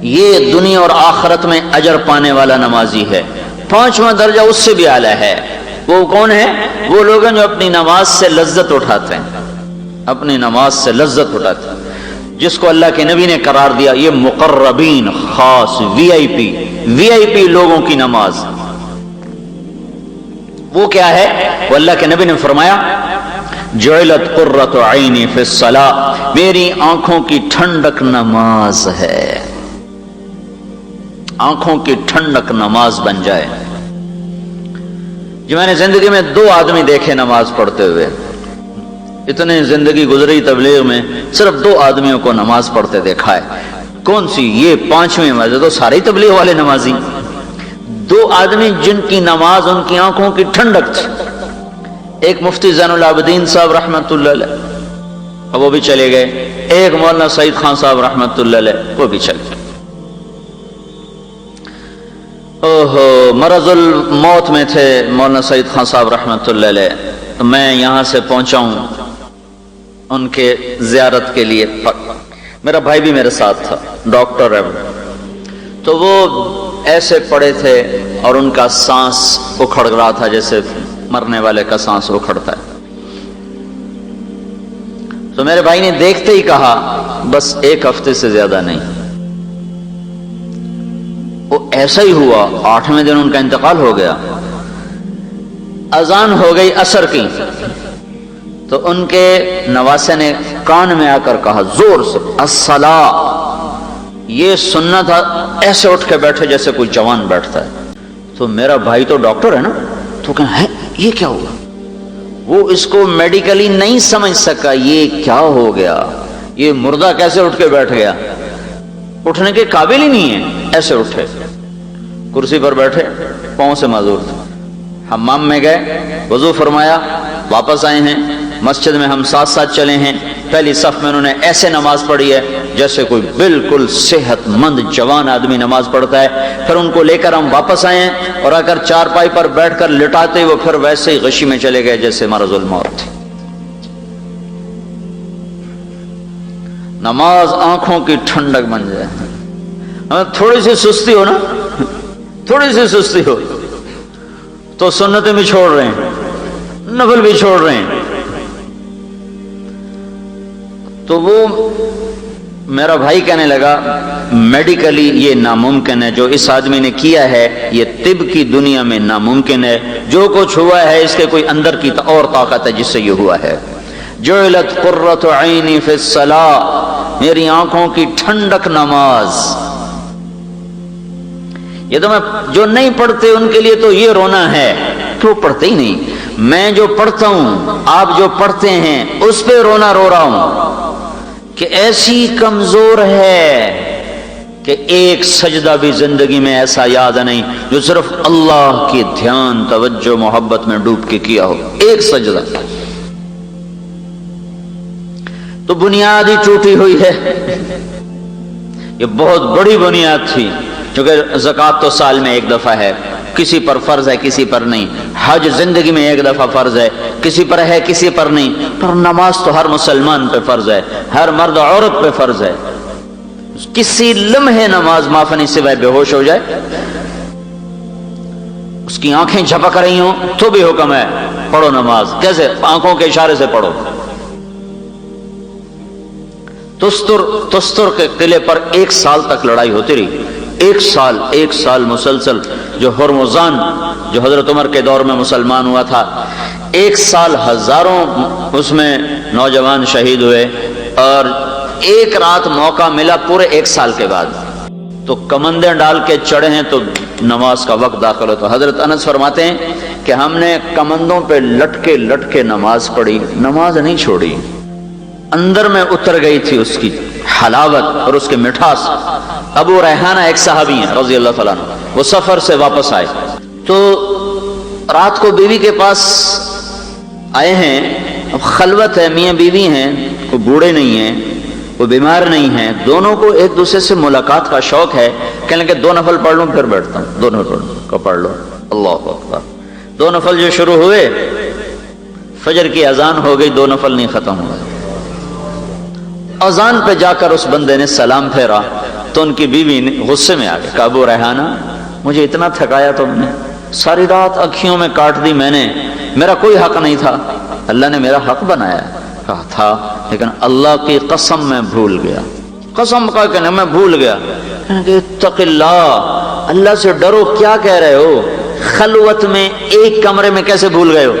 یہ دنیا اور آخرت میں اجر پانے والا نمازی ہے۔ پانچواں درجہ اس سے بھی اعلیٰ ہے۔ وہ کون ہے؟ وہ لوگ ہیں جو اپنی نماز سے لذت اٹھاتے ہیں، اپنی نماز سے لذت اٹھاتے ہیں، جس کو اللہ کے نبی نے قرار دیا یہ مقربین، خاص وی آئی پی لوگوں کی نماز۔ وہ کیا ہے؟ وہ اللہ کے نبی نے فرمایا جعلت قرۃ عینی فی الصلاۃ، میری آنکھوں کی ٹھنڈک نماز ہے، آنکھوں کی ٹھنڈک نماز بن جائے۔ جو میں نے زندگی میں 2 آدمی دیکھے نماز پڑھتے ہوئے، اتنے زندگی گزری تبلیغ میں صرف 2 آدمیوں کو نماز پڑھتے دیکھا ہے۔ کون سی؟ یہ 5ویں مسجد، تو سارے تبلیغ والے نمازی۔ 2 آدمی جن کی نماز ان کی آنکھوں کی ٹھنڈک تھی، ایک مفتی زین العابدین صاحب رحمۃ اللہ علیہ، اب وہ بھی چلے گئے، ایک مولانا سعید خان صاحب رحمۃ اللہ علیہ، وہ بھی چلے گئے۔ مرض الموت میں تھے مولانا سعید خان صاحب رحمۃ اللہ علیہ، میں یہاں سے پہنچا ہوں ان کے زیارت کے لیے۔ میرا بھائی بھی میرے ساتھ تھا، ڈاکٹر ہے، تو وہ ایسے پڑے تھے اور ان کا سانس اکھڑ رہا تھا جیسے مرنے والے کا سانس اکھڑتا ہے۔ تو میرے بھائی نے دیکھتے ہی کہا بس 1 ہفتے سے زیادہ نہیں۔ وہ ایسا ہی ہوا، 8ویں دن ان کا انتقال ہو گیا۔ اذان ہو گئی عصر کی، تو ان کے نواسے نے کان میں آ کر کہا زور سے الصلاۃ۔ یہ سننا تھا، ایسے اٹھ کے بیٹھے جیسے کوئی جوان بیٹھتا ہے۔ تو میرا بھائی تو ڈاکٹر ہے نا، تو کہ ہے یہ کیا ہوا؟ وہ اس کو میڈیکلی نہیں سمجھ سکا یہ کیا ہو گیا، یہ مردہ کیسے اٹھ کے بیٹھ گیا، اٹھنے کے قابل ہی نہیں ہے۔ ایسے اٹھے، کرسی پر بیٹھے، پاؤں سے معذور تھے، حمام میں گئے، وضو فرمایا، واپس آئے ہیں، مسجد میں ہم ساتھ ساتھ چلے ہیں، پہلی صف میں انہوں نے ایسے نماز پڑھی ہے جیسے کوئی بالکل صحت مند جوان آدمی نماز پڑھتا ہے۔ پھر ان کو لے کر ہم واپس آئے ہیں اور آ کر چارپائی پر بیٹھ کر لٹاتے وہ پھر ویسے ہی غشی میں چلے گئے جیسے مرض الموت تھی۔ نماز آنکھوں کی ٹھنڈک بن جائے۔ ہمیں تھوڑی سی سستی ہو نا، تھوڑی سی سستی ہو تو سنتیں بھی چھوڑ رہے ہیں، نفل بھی چھوڑ رہے ہیں۔ تو وہ میرا بھائی کہنے لگا میڈیکلی یہ ناممکن ہے، جو اس آدمی نے کیا ہے یہ طب کی دنیا میں ناممکن ہے. جو کچھ ہوا ہے اس کے کوئی اندر کی اور طاقت ہے جس سے یہ ہوا ہے. جعلت قرۃ عینی فی الصلاۃ، میری آنکھوں کی ٹھنڈک نماز. یہ تو میں جو نہیں پڑھتے ان کے لیے تو یہ رونا ہے کہ وہ پڑھتے ہی نہیں. میں جو پڑھتا ہوں، آپ جو پڑھتے ہیں، اس پہ رونا رو رہا ہوں کہ ایسی کمزور ہے کہ ایک سجدہ بھی زندگی میں ایسا یاد نہیں جو صرف اللہ کی دھیان، توجہ، محبت میں ڈوب کے کیا ہو. ایک سجدہ. تو بنیاد ہی ٹوٹی ہوئی ہے. یہ بہت بڑی بنیاد تھی، کیونکہ زکوٰۃ تو سال میں ایک دفعہ ہے، کسی پر فرض ہے کسی پر نہیں. حج زندگی میں ایک دفعہ فرض ہے، کسی پر ہے کسی پر نہیں. پر نماز تو ہر مسلمان پہ فرض ہے، ہر مرد عورت پہ فرض ہے. کسی لمحے نماز معاف نہیں سوائے بے ہوش ہو جائے، اس کی آنکھیں جھپک رہی ہوں تو بھی حکم ہے پڑھو نماز. کیسے؟ آنکھوں کے اشارے سے پڑھو. تستر کے قلعے پر 1 سال تک لڑائی ہوتی رہی. 1 سال مسلسل. جو ہرمزان جو حضرت عمر کے دور میں مسلمان ہوا تھا، 1 سال ہزاروں اس میں نوجوان شہید ہوئے. اور ایک رات موقع ملا پورے 1 سال کے بعد، تو کمندیں ڈال کے چڑھے ہیں تو نماز کا وقت داخل ہوتا. حضرت انس فرماتے ہیں کہ ہم نے کمندوں پہ لٹ کے نماز پڑھی، نماز نہیں چھوڑی. اندر میں اتر گئی تھی اس کی حلاوت اور اس کے مٹھاس. ابو ریحانہ ایک صحابی ہیں رضی اللہ تعالیٰ عنہ، وہ سفر سے واپس آئے تو رات کو بیوی کے پاس آئے ہیں. اب خلوت ہے، میاں بیوی ہیں، کوئی بوڑھے نہیں ہیں، کوئی بیمار نہیں ہیں. دونوں کو ایک دوسرے سے ملاقات کا شوق ہے. کہنے لگے 2 نفل پڑھ لوں پھر بیٹھتا ہوں. 2 نفل پڑھ لو. اللہ اکبر. 2 نفل جو شروع ہوئے، فجر کی اذان ہو گئی، 2 نفل نہیں ختم ہوئے. اذان پہ جا کر اس بندے نے سلام پھیرا تو ان کی بیوی نے غصے میں آ گئی، کہا ابو ریحانہ مجھے اتنا تھکایا تم نے، ساری رات اکھیوں میں کاٹ دی میں نے، میرا کوئی حق نہیں تھا، اللہ نے میرا حق بنایا. کہا تھا لیکن اللہ کی قسم میں بھول گیا. قسم کا کہنا میں بھول گیا. اتق اللہ، اللہ سے ڈرو. کیا کہہ رہے ہو؟ خلوت میں ایک کمرے میں کیسے بھول گئے ہو؟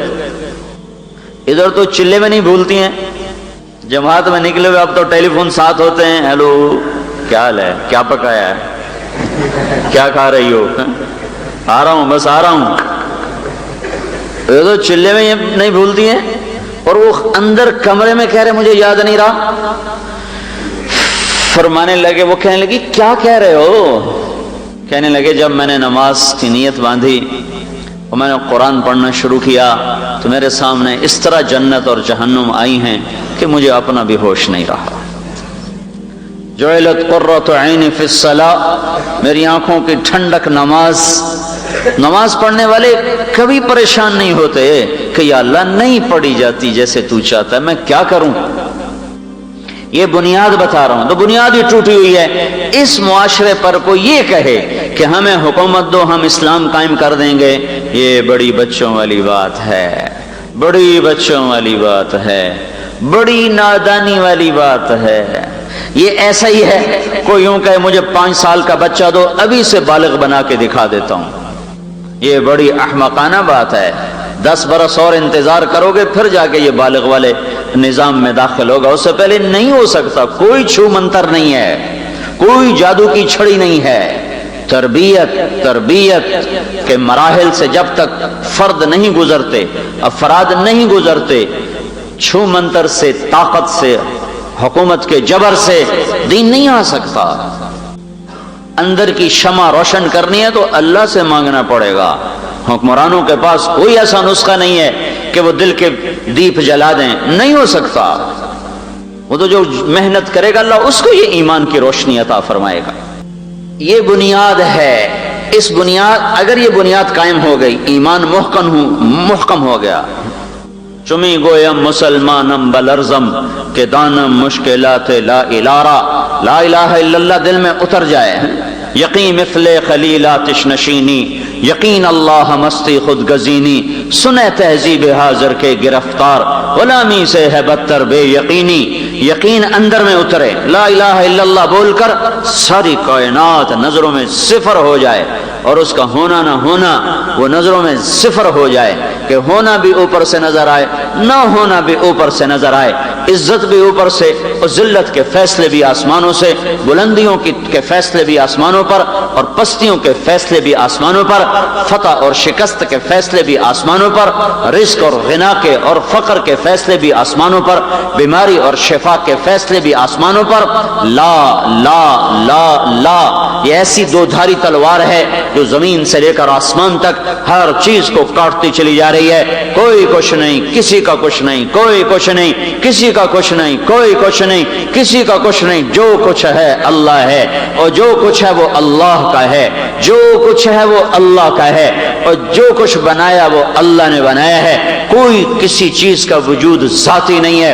ادھر تو چلے میں نہیں بھولتی ہیں، جماعت میں نکلے ہوئے اب تو ٹیلی فون ساتھ ہوتے ہیں. ہیلو کیا حال ہے، کیا پکایا ہے، کیا کھا رہی ہو؟ آ رہا ہوں، بس آ رہا ہوں. یہ تو چلے میں نہیں بھولتی ہیں، اور وہ اندر کمرے میں کہہ رہے مجھے یاد نہیں رہا. فرمانے لگے، وہ کہنے لگی کیا کہہ رہے ہو؟ کہنے لگے جب میں نے نماز کی نیت باندھی اور میں نے قرآن پڑھنا شروع کیا تو میرے سامنے اس طرح جنت اور جہنم آئی ہیں کہ مجھے اپنا بھی ہوش نہیں رہا. جعلت قرۃ عینی فی الصلاۃ، میری آنکھوں کی ٹھنڈک نماز. نماز پڑھنے والے کبھی پریشان نہیں ہوتے کہ یا اللہ نہیں پڑھی جاتی جیسے تو چاہتا ہے، میں کیا کروں. یہ بنیاد بتا رہا ہوں. تو بنیاد ہی ٹوٹی ہوئی ہے. اس معاشرے پر کوئی یہ کہے کہ ہمیں حکومت دو، ہم اسلام قائم کر دیں گے، یہ بڑی بچوں والی بات ہے، بڑی بچوں والی بات ہے، بڑی نادانی والی بات ہے. یہ ایسا ہی ہے کوئی یوں کہے مجھے 5 سال کا بچہ دو، ابھی سے بالغ بنا کے دکھا دیتا ہوں. یہ بڑی احمقانہ بات ہے. 10 برس اور انتظار کرو گے پھر جا کے یہ بالغ والے نظام میں داخل ہوگا، اس سے پہلے نہیں ہو سکتا. کوئی چھو منتر نہیں ہے، کوئی جادو کی چھڑی نہیں ہے. تربیت کے مراحل سے جب تک فرد نہیں گزرتے، افراد نہیں گزرتے، چھو منتر سے، طاقت سے، حکومت کے جبر سے دین نہیں آ سکتا. اندر کی شمع روشن کرنی ہے تو اللہ سے مانگنا پڑے گا. حکمرانوں کے پاس کوئی ایسا نسخہ نہیں ہے کہ وہ دل کے دیپ جلا دیں، نہیں ہو سکتا. وہ تو جو محنت کرے گا اللہ اس کو یہ ایمان کی روشنی عطا فرمائے گا. یہ بنیاد ہے. اس بنیاد، اگر یہ بنیاد قائم ہو گئی، ایمان محکم ہو گیا. چمی گویم مسلمانم بلرزم کہ دانم مشکلات لا الہ الا اللہ دل میں اتر جائے. یقین مثل خلیل آتش نشینی، یقین اللہ مستی خود گزینی، سنے تہذیب حاضر کے گرفتار، غلامی سے ہے بدتر بے یقینی. یقین اندر میں اترے، لا الہ الا اللہ بول کر ساری کائنات نظروں میں صفر ہو جائے. اور اس کا ہونا نہ ہونا وہ نظروں میں صفر ہو جائے، کہ ہونا بھی اوپر سے نظر آئے، نہ ہونا بھی اوپر سے نظر آئے، عزت بھی اوپر سے اور ذلت کے فیصلے بھی آسمانوں سے، بلندیوں کے فیصلے بھی آسمانوں پر اور پستیوں کے فیصلے بھی آسمانوں پر، فتح اور شکست کے فیصلے بھی آسمانوں پر، رزق اور غنا کے اور فقر کے فیصلے بھی آسمانوں پر، بیماری اور شفا کے فیصلے بھی آسمانوں پر۔ لا لا لا لا، یہ ایسی دو دھاری تلوار ہے جو زمین سے لے کر آسمان تک ہر چیز کو کاٹتی چلی جا رہی ہے۔ کوئی کچھ نہیں، کسی کا کچھ نہیں، کوئی کچھ نہیں، کسی کا کچھ نہیں، کوئی کچھ نہیں، کسی کا کچھ نہیں۔ جو کچھ ہے اللہ ہے، اور جو کچھ ہے وہ اللہ کا ہے، جو کچھ ہے وہ اللہ کا ہے، اور جو کچھ بنایا وہ اللہ نے بنایا ہے۔ کوئی کسی چیز کا وجود ذاتی نہیں ہے،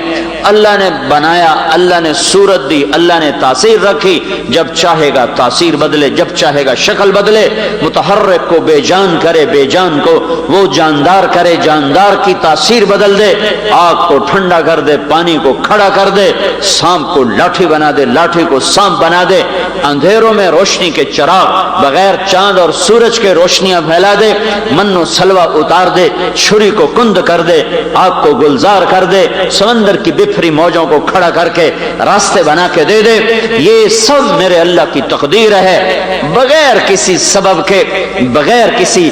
اللہ نے بنایا، اللہ نے صورت دی، اللہ نے تاثیر رکھی، جب چاہے گا تاثیر بدلے، جب چاہے گا شکل بدلے، متحرک کو بے جان کرے، بے جان کو وہ جاندار کرے، جاندار کی تاثیر بدل دے، آگ کو ٹھنڈا کر دے، پانی کو کھڑا کر دے، سانپ کو لاٹھی بنا دے، لاٹھی کو سانپ بنا دے، اندھیروں میں روشنی کے چراغ بغیر چاند اور سورج کے روشنیاں پھیلا دے، من و سلوہ اتار دے، چھری کو کند کر دے، آگ کو گلزار کر دے، سمندر کی بکھری موجوں کو کھڑا کر کے راستے بنا کے دے دے۔ یہ سب میرے اللہ کی تقدیر ہے، بغیر کسی سبب کے، بغیر کسی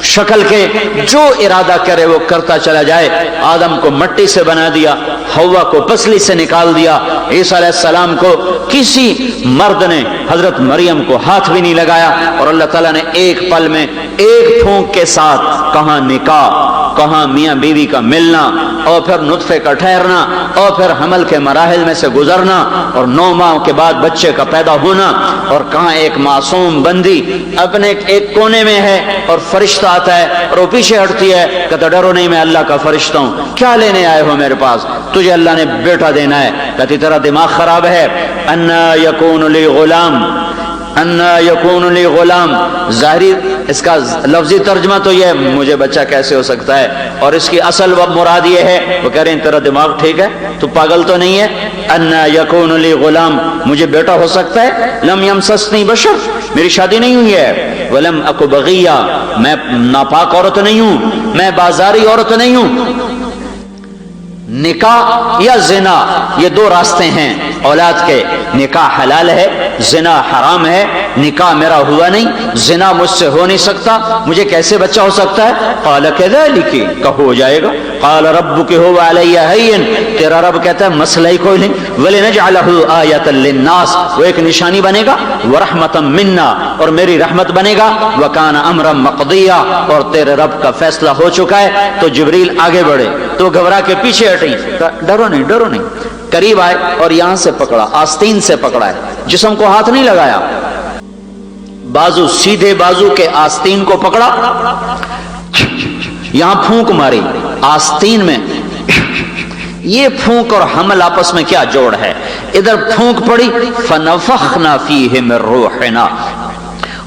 شکل کے، جو ارادہ کرے وہ کرتا چلا جائے۔ آدم کو مٹی سے بنا دیا، حوا کو پسلی سے نکال دیا، عیسیٰ علیہ السلام کو کسی مرد نے، حضرت مریم کو ہاتھ بھی نہیں لگایا، اور اللہ تعالیٰ نے ایک پل میں، ایک پھونک کے ساتھ، کہاں نکاح، کہاں میاں بیوی کا ملنا، اور پھر نطفے کا ٹھہرنا، اور پھر حمل کے مراحل میں سے گزرنا، اور 9 ماہ کے بعد بچے کا پیدا ہونا، اور کہاں ایک معصوم بندی اپنے ایک کونے میں ہے اور فرشتہ آتا ہے اور وہ پیچھے ہٹتی ہے، کہتا ڈرو نہیں میں اللہ کا فرشتہ ہوں، کیا لینے آئے ہو میرے پاس؟ تجھے اللہ نے بیٹا دینا ہے۔ کہتی تیرا دماغ خراب ہے، انا یکون لی غلام، انا یکون لی غلام، ظاہری اس کا لفظی ترجمہ تو یہ ہے مجھے بچہ کیسے ہو سکتا ہے، اور اس کی اصل مراد یہ ہے، وہ کہہ رہے ہیں تیرا دماغ ٹھیک ہے، تو پاگل تو نہیں ہے؟ انا یکون لی غلام، مجھے بیٹا ہو سکتا ہے؟ لم یمسسنی بشر، میری شادی نہیں ہوئی ہے، ولم اک بغیہ، میں ناپاک عورت نہیں ہوں، میں بازاری عورت نہیں ہوں۔ نکاح یا زنا، یہ دو راستے ہیں اولاد کے، نکاح حلال ہے، زنا حرام ہے۔ نکاح میرا ہوا نہیں، زنا مجھ سے ہو نہیں سکتا، مجھے کیسے بچہ ہو سکتا ہے؟ قال کذالک، کہ ہو جائے گا۔ قال ربک هو علی ہین، تیرا رب کہتا ہے مسئلہ ہی کوئی نہیں۔ ولنجعلہ آیۃ للناس، وہ ایک نشانی بنے گا، ورحمۃ منا، اور میری رحمت بنے گا، وکان امرا مقضیا، اور تیرے رب کا فیصلہ ہو چکا ہے۔ تو جبریل آگے بڑھے تو گھبرا کے پیچھے ہٹیں، ڈرو نہیں ڈرو نہیں، قریب آئے اور یہاں سے پکڑا، آستین سے پکڑا ہے، جسم کو ہاتھ نہیں لگایا، بازو، سیدھے بازو کے آستین کو پکڑا، یہاں پھونک ماری آستین میں۔ یہ پھونک اور حمل آپس میں کیا جوڑ ہے؟ ادھر پھونک پڑی، فنفخنا فیہ من روحنا،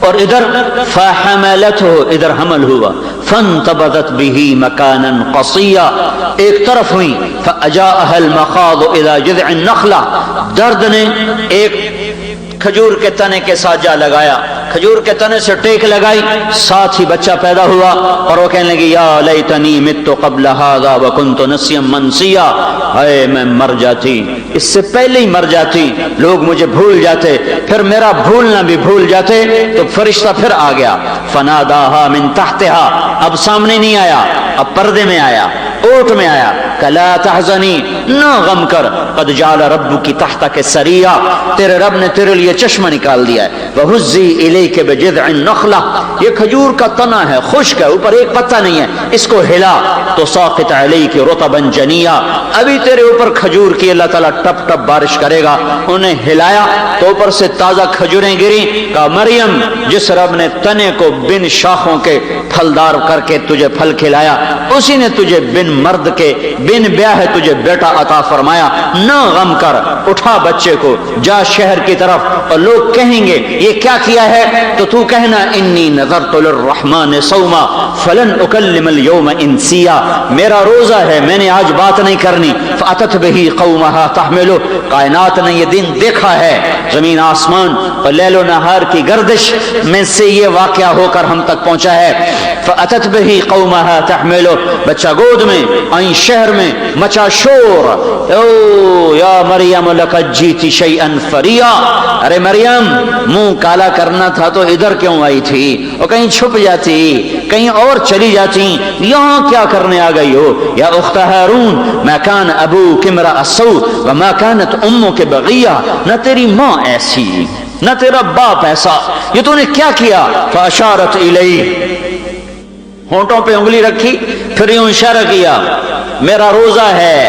اور ادھر فحملتہ، ادھر حمل ہوا، فانتبذت به مکانا قصیا، ایک طرف ہوئی، فاجاءها المخاض الى جذع النخلہ، درد نے ایک کھجور کے تنے کے ساتھ جا لگایا، کھجور کے تنے سے ٹیک لگائی، ساتھ ہی بچہ پیدا ہوا، اور وہ کہنے لگی یا لیتنی مت قبل هذا وکنت نسیا منسیا، ہائے میں مر جاتی، اس سے پہلے ہی مر جاتی، لوگ مجھے بھول جاتے، پھر میرا بھولنا بھی بھول جاتے۔ تو فرشتہ پھر آ گیا، فناداها من تحتها، اب سامنے نہیں آیا، اب پردے میں آیا، اوٹ میں آیا، کلا تحزنی، نہ غم کر، قد جعل ربک تحتک سریا، تیرے رب نے تیرے لیے چشمہ نکال دیا ہے، وہزی الیک بجذع النخلہ، یہ کھجور کا تنا ہے، خشک ہے، اوپر ایک پتہ نہیں ہے، اس کو ہلا تو ساقط علیک رطبا جنیا، ابھی تیرے اوپر کھجور کی اللہ تعالیٰ ٹپ ٹپ بارش کرے گا۔ انہیں ہلایا تو اوپر سے تازہ کھجوریں گری، کہا مریم، جس رب نے تنے کو بن شاخوں کے پھلدار کر کے تجھے پھل کھلایا، اسی نے تجھے بن مرد کے، بن بیاہ تجھے بیٹا عطا فرمایا، نہ غم کر، اٹھا بچے کو، جا شہر کی طرف، اور لوگ کہیں گے یہ کیا کیا ہے، تو کہنا انی نذرت للرحمن صوما فلن اکلم اليوم انسیا، میرا روزہ ہے، میں نے آج بات نہیں کرنی، فأتت به قومها تحمله، کائنات نے یہ دن دیکھا ہے، زمین آسمان اور لیل و نہار کی گردش میں سے یہ واقعہ ہو کر ہم تک پہنچا ہے۔ فأتت به قومها تحمله، بچہ گود میں، آئیں شہر میں، مچا شور، او یا مریم لقد جیت شیئا فریا، ارے مریم منہ کالا کرنا تھا تو ادھر کیوں آئی تھی، اور کہیں چھپ جاتی، کہیں اور چلی جاتی، یہاں کیا کرنے آ گئی ہو؟ یا اخت ہارون ما کان ابوک امرأ سوء وما کانت امک بغیہ، نہ تیری ماں ایسی نہ تیرا باپ ایسا، یہ تو نے کیا کیا؟ فاشارت الیہ، ہونٹوں پہ انگلی رکھی، پھر یوں اشارہ کیا، میرا روزہ ہے،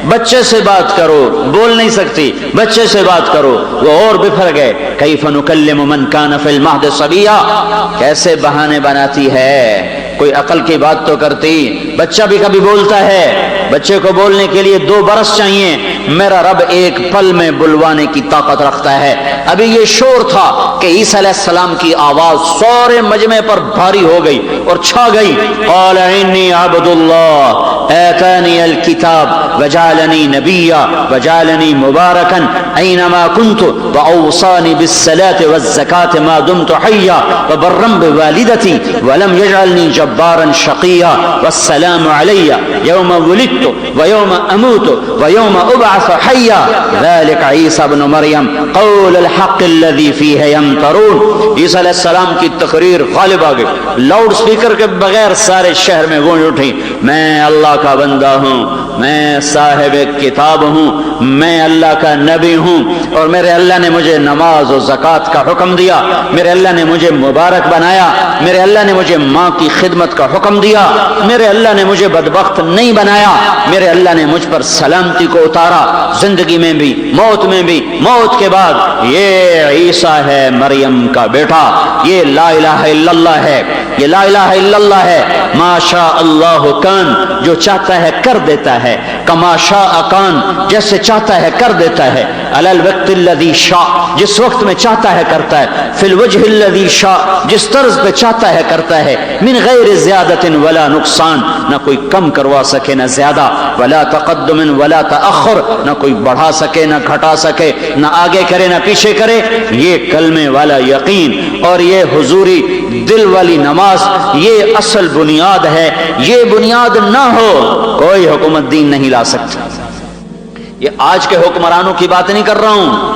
بچے سے بات کرو، بول نہیں سکتی، بچے سے بات کرو۔ وہ اور بپھر گئے، کیف نکلم من کان فی المہد صبیا، کیسے بہانے بناتی ہے، کوئی عقل کی بات تو کرتی، بچہ بھی کبھی بولتا ہے، بچے کو بولنے کے لیے 2 برس چاہیے، میرا رب ایک پل میں بلوانے کی طاقت رکھتا ہے۔ ابھی یہ شور تھا کہ عیسیٰ علیہ السلام کی آواز سارے مجمع پر بھاری ہو گئی اور چھا گئی، قال انی عبد اللہ آتانی الکتاب وجعلنی نبیا وجعلنی مبارکا اینما کنت واوصانی بالصلاة والزکاة ما دمت حیا وبرا بوالدتی ولم یجعلنی جبارا شقیا والسلام علی یوم ولدت ویوم اموت ویوم ابعث حیا ذلك عیسی ابن مریم قول الحق الذی فیہ یمترون۔ عیسیٰ علیہ السلام کی تقریر غالب آ گئی، لاؤڈ سپیکر کے بغیر سارے شہر میں گونج اٹھی، میں اللہ کا بندہ ہوں، میں صاحب کتاب ہوں، میں اللہ کا نبی ہوں، اور میرے اللہ نے مجھے نماز و زکوٰۃ کا حکم دیا، میرے اللہ نے مجھے مبارک بنایا، میرے اللہ نے مجھے ماں کی خدمت کا حکم دیا، میرے اللہ نے مجھے بدبخت نہیں بنایا، میرے اللہ نے مجھ پر سلامتی کو اتارا، زندگی میں بھی موت میں بھی، موت کے بعد۔ یہ عیسیٰ ہے مریم کا بیٹا، یہ لا الہ الا اللہ ہے، یہ لا الہ الا اللہ ہے۔ ما شاء اللہ کان، جو چاہتا ہے کر دیتا ہے، کما شاء کان، جیسے چاہتا ہے کر دیتا ہے، علی الوقت الذی شاء، جس وقت میں چاہتا ہے کرتا ہے، فی الوجہ الذی شاء، جس طرز پہ چاہتا ہے کرتا ہے، من غیر زیادت ولا نقصان، نہ کوئی کم کروا سکے نہ زیادہ، ولا تقدم ولا تأخر، نہ کوئی بڑھا سکے نہ گھٹا سکے، نہ آگے کرے نہ پیچھے کرے۔ یہ کلمے والا یقین اور یہ حضوری دل والی نماز، یہ اصل بنیاد ہے، یہ بنیاد نہ ہو کوئی حکومت دین نہیں لا سکتی۔ یہ آج کے حکمرانوں کی بات نہیں کر رہا ہوں،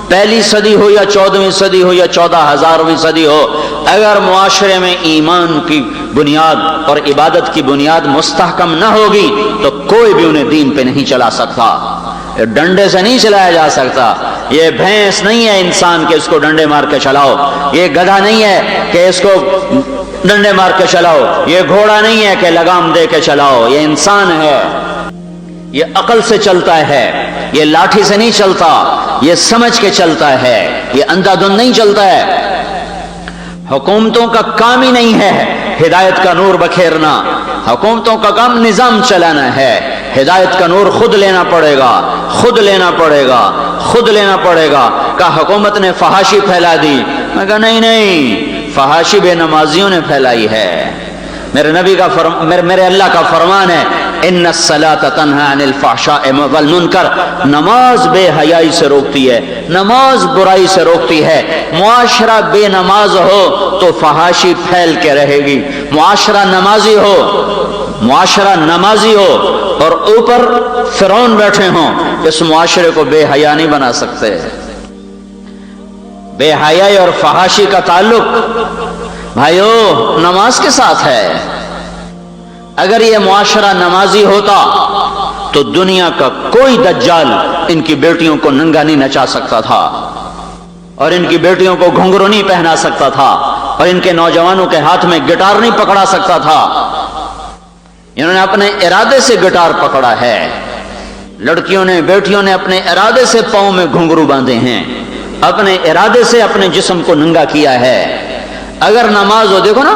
پہلی صدی ہو یا 14ویں صدی ہو یا 14,000ویں صدی ہو، اگر معاشرے میں ایمان کی بنیاد اور عبادت کی بنیاد مستحکم نہ ہوگی تو کوئی بھی انہیں دین پہ نہیں چلا سکتا، ڈنڈے سے نہیں چلایا جا سکتا۔ یہ بھینس نہیں ہے انسان کہ اس کو ڈنڈے مار کے چلاؤ، یہ گدھا نہیں ہے کہ اس کو ڈنڈے مار کے چلاؤ، یہ گھوڑا نہیں ہے کہ لگام دے کے چلاؤ، یہ انسان ہے، یہ عقل سے چلتا ہے، یہ لاٹھی سے نہیں چلتا، یہ سمجھ کے چلتا ہے، یہ اندھا دھند نہیں چلتا ہے۔ حکومتوں کا کام ہی نہیں ہے ہدایت کا نور بکھیرنا، حکومتوں کا کام نظام چلانا ہے، ہدایت کا نور خود لینا پڑے گا، خود لینا پڑے گا، خود لینا پڑے گا۔ کہ حکومت نے فحاشی پھیلا دی، میں کہا نہیں، فحاشی بے نمازیوں نے پھیلائی ہے۔ میرے نبی کا میرے اللہ کا فرمان ہے، ان الصلاۃ تنہی عن الفحشاء والمنکر، نماز بے حیائی سے روکتی ہے، نماز برائی سے روکتی ہے۔ معاشرہ بے نماز ہو تو فحاشی پھیل کے رہے گی، معاشرہ نمازی ہو، معاشرہ نمازی ہو اور اوپر فرعون بیٹھے ہوں، اس معاشرے کو بے حیا نہیں بنا سکتے۔ بے حیائی اور فحاشی کا تعلق بھائیو نماز کے ساتھ ہے۔ اگر یہ معاشرہ نمازی ہوتا تو دنیا کا کوئی دجال ان کی بیٹیوں کو ننگا نہیں نچا سکتا تھا، اور ان کی بیٹیوں کو گھنگرو نہیں پہنا سکتا تھا، اور ان کے نوجوانوں کے ہاتھ میں گٹار نہیں پکڑا سکتا تھا۔ انہوں نے اپنے ارادے سے گٹار پکڑا ہے، لڑکیوں نے بیٹیوں نے اپنے ارادے سے پاؤں میں گھنگرو باندھے ہیں، اپنے ارادے سے اپنے جسم کو ننگا کیا ہے۔ اگر نماز ہو، دیکھو نا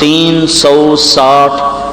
360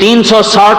360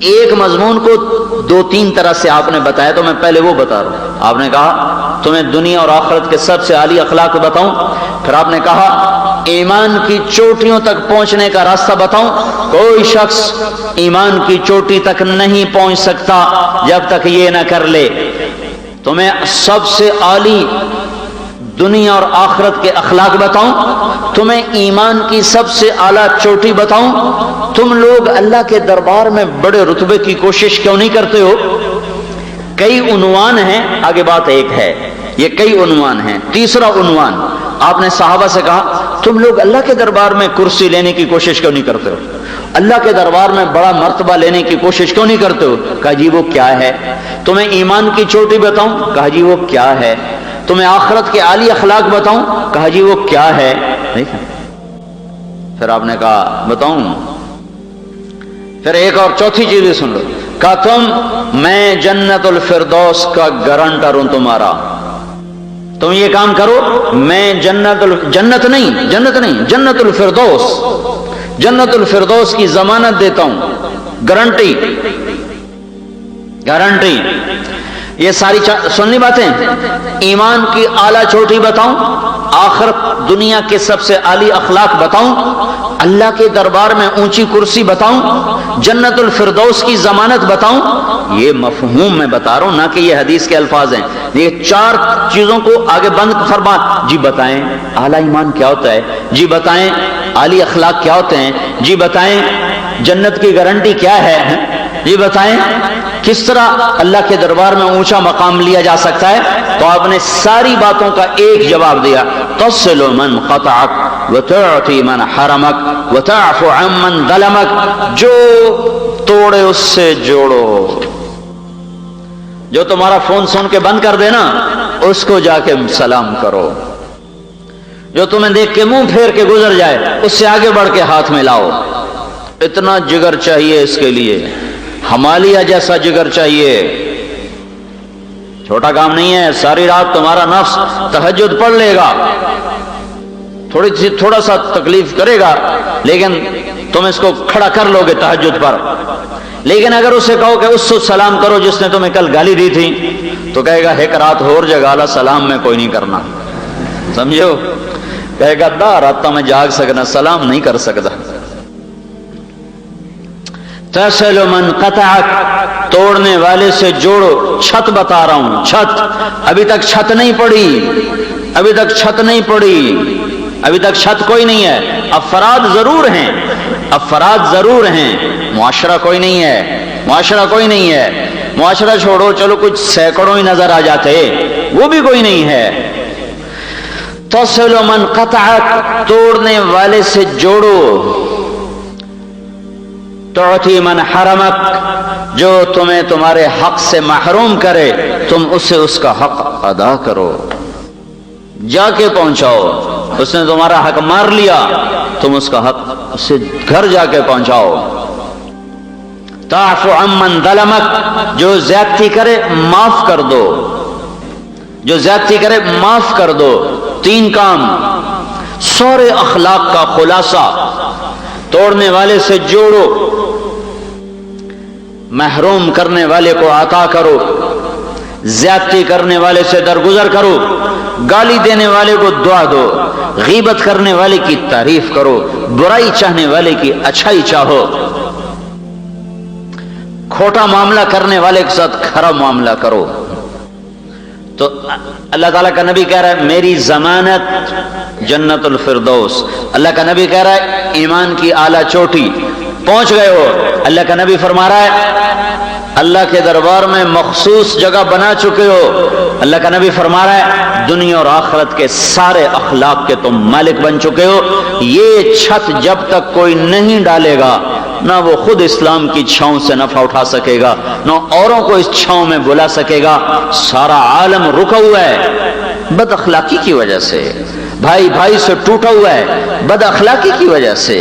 ایک مضمون کو دو تین طرح سے آپ نے بتایا، تو میں پہلے وہ بتا رہا ہوں۔ آپ نے کہا تمہیں دنیا اور آخرت کے سب سے اعلی اخلاق بتاؤں، پھر آپ نے کہا ایمان کی چوٹیوں تک پہنچنے کا راستہ بتاؤں۔ کوئی شخص ایمان کی چوٹی تک نہیں پہنچ سکتا جب تک یہ نہ کر لے۔ تمہیں سب سے اعلی دنیا اور آخرت کے اخلاق بتاؤں، تمہیں ایمان کی سب سے اعلیٰ چوٹی بتاؤں۔ تم لوگ اللہ کے دربار میں بڑے رتبے کی کوشش کیوں نہیں کرتے ہو؟ کئی عنوان ہیں، آگے بات ایک ہے، یہ کئی عنوان ہیں۔ تیسرا عنوان آپ نے صحابہ سے کہا تم لوگ اللہ کے دربار میں کرسی لینے کی کوشش کیوں نہیں کرتے ہو؟ اللہ کے دربار میں بڑا مرتبہ لینے کی کوشش کیوں نہیں کرتے ہو؟ کہا جی وہ کیا ہے؟ تمہیں ایمان کی چوٹی بتاؤں؟ کہا جی وہ کیا ہے؟ تمہیں آخرت کے عالی اخلاق بتاؤں؟ کہا جی وہ کیا ہے؟ پھر آپ نے کہا بتاؤں؟ پھر ایک اور چوتھی چیز بھی سن لو، کہا میں جنت الفردوس کا گارنٹر ہوں تمہارا، تم یہ کام کرو، میں جنت الفردوس کی ضمانت دیتا ہوں، گارنٹی۔ یہ ساری سننی باتیں، ایمان کی اعلیٰ چوٹی بتاؤں، آخرت دنیا کے سب سے عالی اخلاق بتاؤں، اللہ کے دربار میں اونچی کرسی بتاؤں، جنت الفردوس کی ضمانت بتاؤں۔ یہ مفہوم میں بتا رہا ہوں، نہ کہ یہ حدیث کے الفاظ ہیں۔ یہ چار چیزوں کو آگے بند فرما، جی بتائیں اعلیٰ ایمان کیا ہوتا ہے، جی بتائیں عالی اخلاق کیا ہوتے ہیں، جی بتائیں جنت کی گارنٹی کیا ہے، جی بتائیں کس طرح اللہ کے دربار میں اونچا مقام لیا جا سکتا ہے۔ تو آپ نے ساری باتوں کا ایک جواب دیا، تصل من قطعک وتعطی من حرمک وتعفو عن من ظلمک، جو توڑے اس سے جوڑو، جو تمہارا فون سن کے بند کر دینا اس کو جا کے سلام کرو، جو تمہیں دیکھ کے منہ پھیر کے گزر جائے اس سے آگے بڑھ کے ہاتھ ملاؤ۔ اتنا جگر چاہیے اس کے لیے، ہمالیہ جیسا جگر چاہیے، چھوٹا کام نہیں ہے۔ ساری رات تمہارا نفس تہجد پڑھ لے گا، تھوڑا سا تکلیف کرے گا، لیکن تم اس کو کھڑا کر لو گے تہجد پر۔ لیکن اگر اسے کہو کہ اس کو سلام کرو جس نے تمہیں کل گالی دی تھی، تو کہے گا ایک رات ہور جگالا سلام میں کوئی نہیں کرنا، سمجھو، کہے گا دا رات میں جاگ سکنا، سلام نہیں کر سکتا۔ تصل من قطعک، توڑنے والے سے جوڑو۔ چھت بتا رہا ہوں، چھت ابھی تک چھت نہیں پڑی، ابھی تک چھت نہیں پڑی، ابھی تک چھت کوئی نہیں ہے۔ افراد ضرور ہیں، افراد ضرور ہیں، معاشرہ کوئی نہیں ہے، معاشرہ کوئی نہیں ہے۔ معاشرہ چھوڑو، چلو کچھ سینکڑوں ہی نظر آ جاتے، وہ بھی کوئی نہیں ہے۔ تصل من قطعک، توڑنے والے سے جوڑو۔ تعطی من حرمک، جو تمہیں تمہارے حق سے محروم کرے تم اسے اس کا حق ادا کرو، جا کے پہنچاؤ۔ اس نے تمہارا حق مار لیا، تم اس کا حق اسے گھر جا کے پہنچاؤ۔ تعفو عن من ظلمک، جو زیادتی کرے معاف کر دو، جو زیادتی کرے معاف کر دو۔ تین کام، سورے اخلاق کا خلاصہ، توڑنے والے سے جوڑو، محروم کرنے والے کو عطا کرو، زیادتی کرنے والے سے درگزر کرو، گالی دینے والے کو دعا دو، غیبت کرنے والے کی تعریف کرو، برائی چاہنے والے کی اچھائی چاہو، کھوٹا معاملہ کرنے والے کے ساتھ کھرا معاملہ کرو۔ تو اللہ تعالیٰ کا نبی کہہ رہا ہے میری ضمانت جنت الفردوس، اللہ کا نبی کہہ رہا ہے ایمان کی اعلیٰ چوٹی پہنچ گئے ہو۔ اللہ کا نبی فرما رہا ہے اللہ کے دربار میں مخصوص جگہ بنا چکے ہو۔ اللہ کا نبی فرما رہا ہے دنیا اور آخرت کے سارے اخلاق کے تم مالک بن چکے ہو۔ یہ چھت جب تک کوئی نہیں ڈالے گا، نہ وہ خود اسلام کی چھاؤں سے نفع اٹھا سکے گا، نہ اوروں کو اس چھاؤں میں بلا سکے گا۔ سارا عالم رکا ہوا ہے بد اخلاقی کی وجہ سے، بھائی بھائی سے ٹوٹا ہوا ہے بد اخلاقی کی وجہ سے،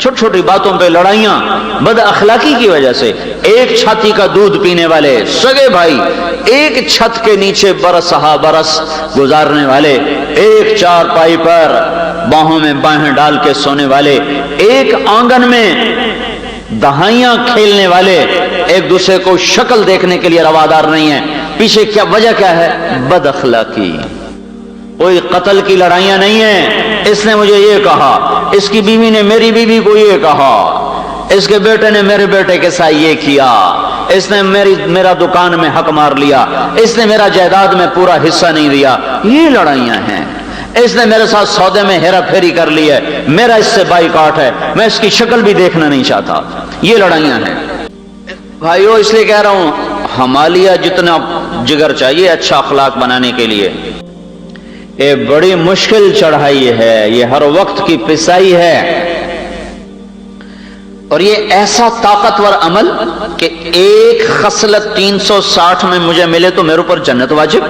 چھوٹی چھوٹی باتوں پہ لڑائیاں بد اخلاقی کی وجہ سے۔ ایک چھاتی کا دودھ پینے والے سگے بھائی، ایک چھت کے نیچے برس ہا برس گزارنے والے، ایک چار پائی پر باہوں میں باہیں ڈال کے سونے والے، ایک آنگن میں دہائیاں کھیلنے والے ایک دوسرے کو شکل دیکھنے کے لیے روادار نہیں ہیں. پیچھے کیا وجہ کیا ہے؟ بد اخلاقی. کوئی قتل کی لڑائیاں نہیں ہیں. اس نے مجھے یہ کہا، اس کی بیوی نے میری بیوی کو یہ کہا، اس کے بیٹے نے میرے بیٹے کے ساتھ یہ کیا، اس نے میرا دکان میں حق مار لیا، اس نے میرا جائیداد میں پورا حصہ نہیں دیا. یہ لڑائیاں ہیں. اس نے میرے ساتھ سودے میں ہیرا پھیری کر لی ہے، میرا اس سے بائیکاٹ ہے، میں اس کی شکل بھی دیکھنا نہیں چاہتا. یہ لڑائیاں ہیں بھائیو. اس لیے کہہ رہا ہوں ہمالیہ جتنا جگر چاہیے اچھا اخلاق بنانے کے لیے، یہ بڑی مشکل چڑھائی ہے، یہ ہر وقت کی پسائی ہے، اور یہ ایسا طاقتور عمل کہ ایک خصلت 360 میں مجھے ملے تو میرے اوپر جنت واجب،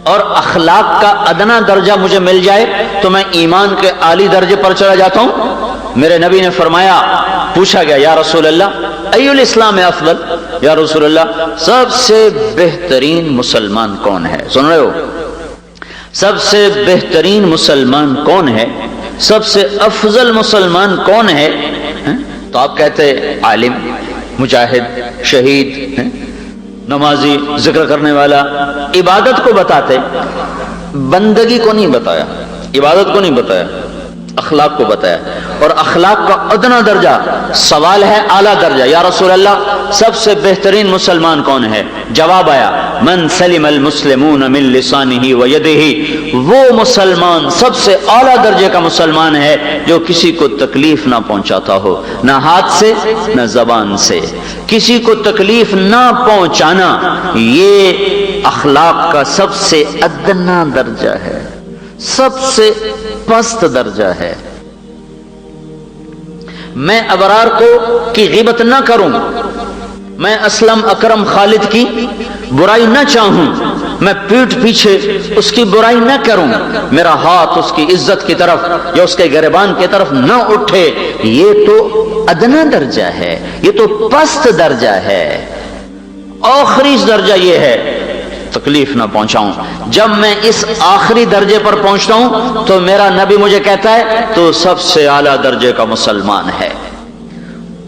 اور اخلاق کا ادنا درجہ مجھے مل جائے تو میں ایمان کے عالی درجے پر چلا جاتا ہوں. میرے نبی نے فرمایا، پوچھا گیا یا رسول اللہ ای الاسلام افضل، یا رسول اللہ سب سے بہترین مسلمان کون ہے؟ سن رہے ہو؟ سب سے بہترین مسلمان کون ہے؟ سب سے افضل مسلمان کون ہے؟ تو آپ کہتے عالم، مجاہد، شہید، نمازی، ذکر کرنے والا. عبادت کو بتاتے، بندگی کو نہیں بتایا، عبادت کو نہیں بتایا، اخلاق کو بتایا. اور اخلاق کا ادنا درجہ سوال ہے، اعلیٰ درجہ یا رسول اللہ سب سے بہترین مسلمان کون ہے؟ جواب آیا من سلم المسلمون من لسانہ ویدہ، وہ مسلمان سب سے اعلیٰ درجے کا مسلمان ہے جو کسی کو تکلیف نہ پہنچاتا ہو، نہ ہاتھ سے نہ زبان سے. کسی کو تکلیف نہ پہنچانا یہ اخلاق کا سب سے ادنا درجہ ہے، سب سے پست درجہ ہے. میں ابرار کی غیبت نہ کروں، میں اسلم اکرم خالد کی برائی نہ چاہوں، میں پیٹھ پیچھے اس کی برائی نہ کروں، میرا ہاتھ اس کی عزت کی طرف یا اس کے گریبان کی طرف نہ اٹھے، یہ تو ادنا درجہ ہے، یہ تو پست درجہ ہے. آخری درجہ یہ ہے تکلیف نہ پہنچاؤں. جب میں اس آخری درجے پر پہنچتا ہوں تو میرا نبی مجھے کہتا ہے تو سب سے اعلیٰ درجے کا مسلمان ہے.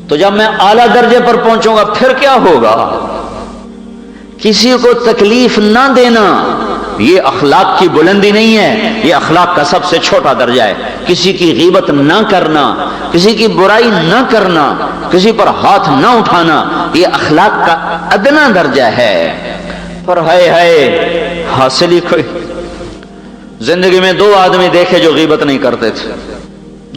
تو جب میں اعلیٰ درجے پر پہنچوں گا پھر کیا ہوگا؟ کسی کو تکلیف نہ دینا یہ اخلاق کی بلندی نہیں ہے، یہ اخلاق کا سب سے چھوٹا درجہ ہے. کسی کی غیبت نہ کرنا، کسی کی برائی نہ کرنا، کسی پر ہاتھ نہ اٹھانا یہ اخلاق کا ادنا درجہ ہے. پر ہے حاصل ہی کوئی. زندگی میں 2 آدمی دیکھے جو غیبت نہیں کرتے تھے،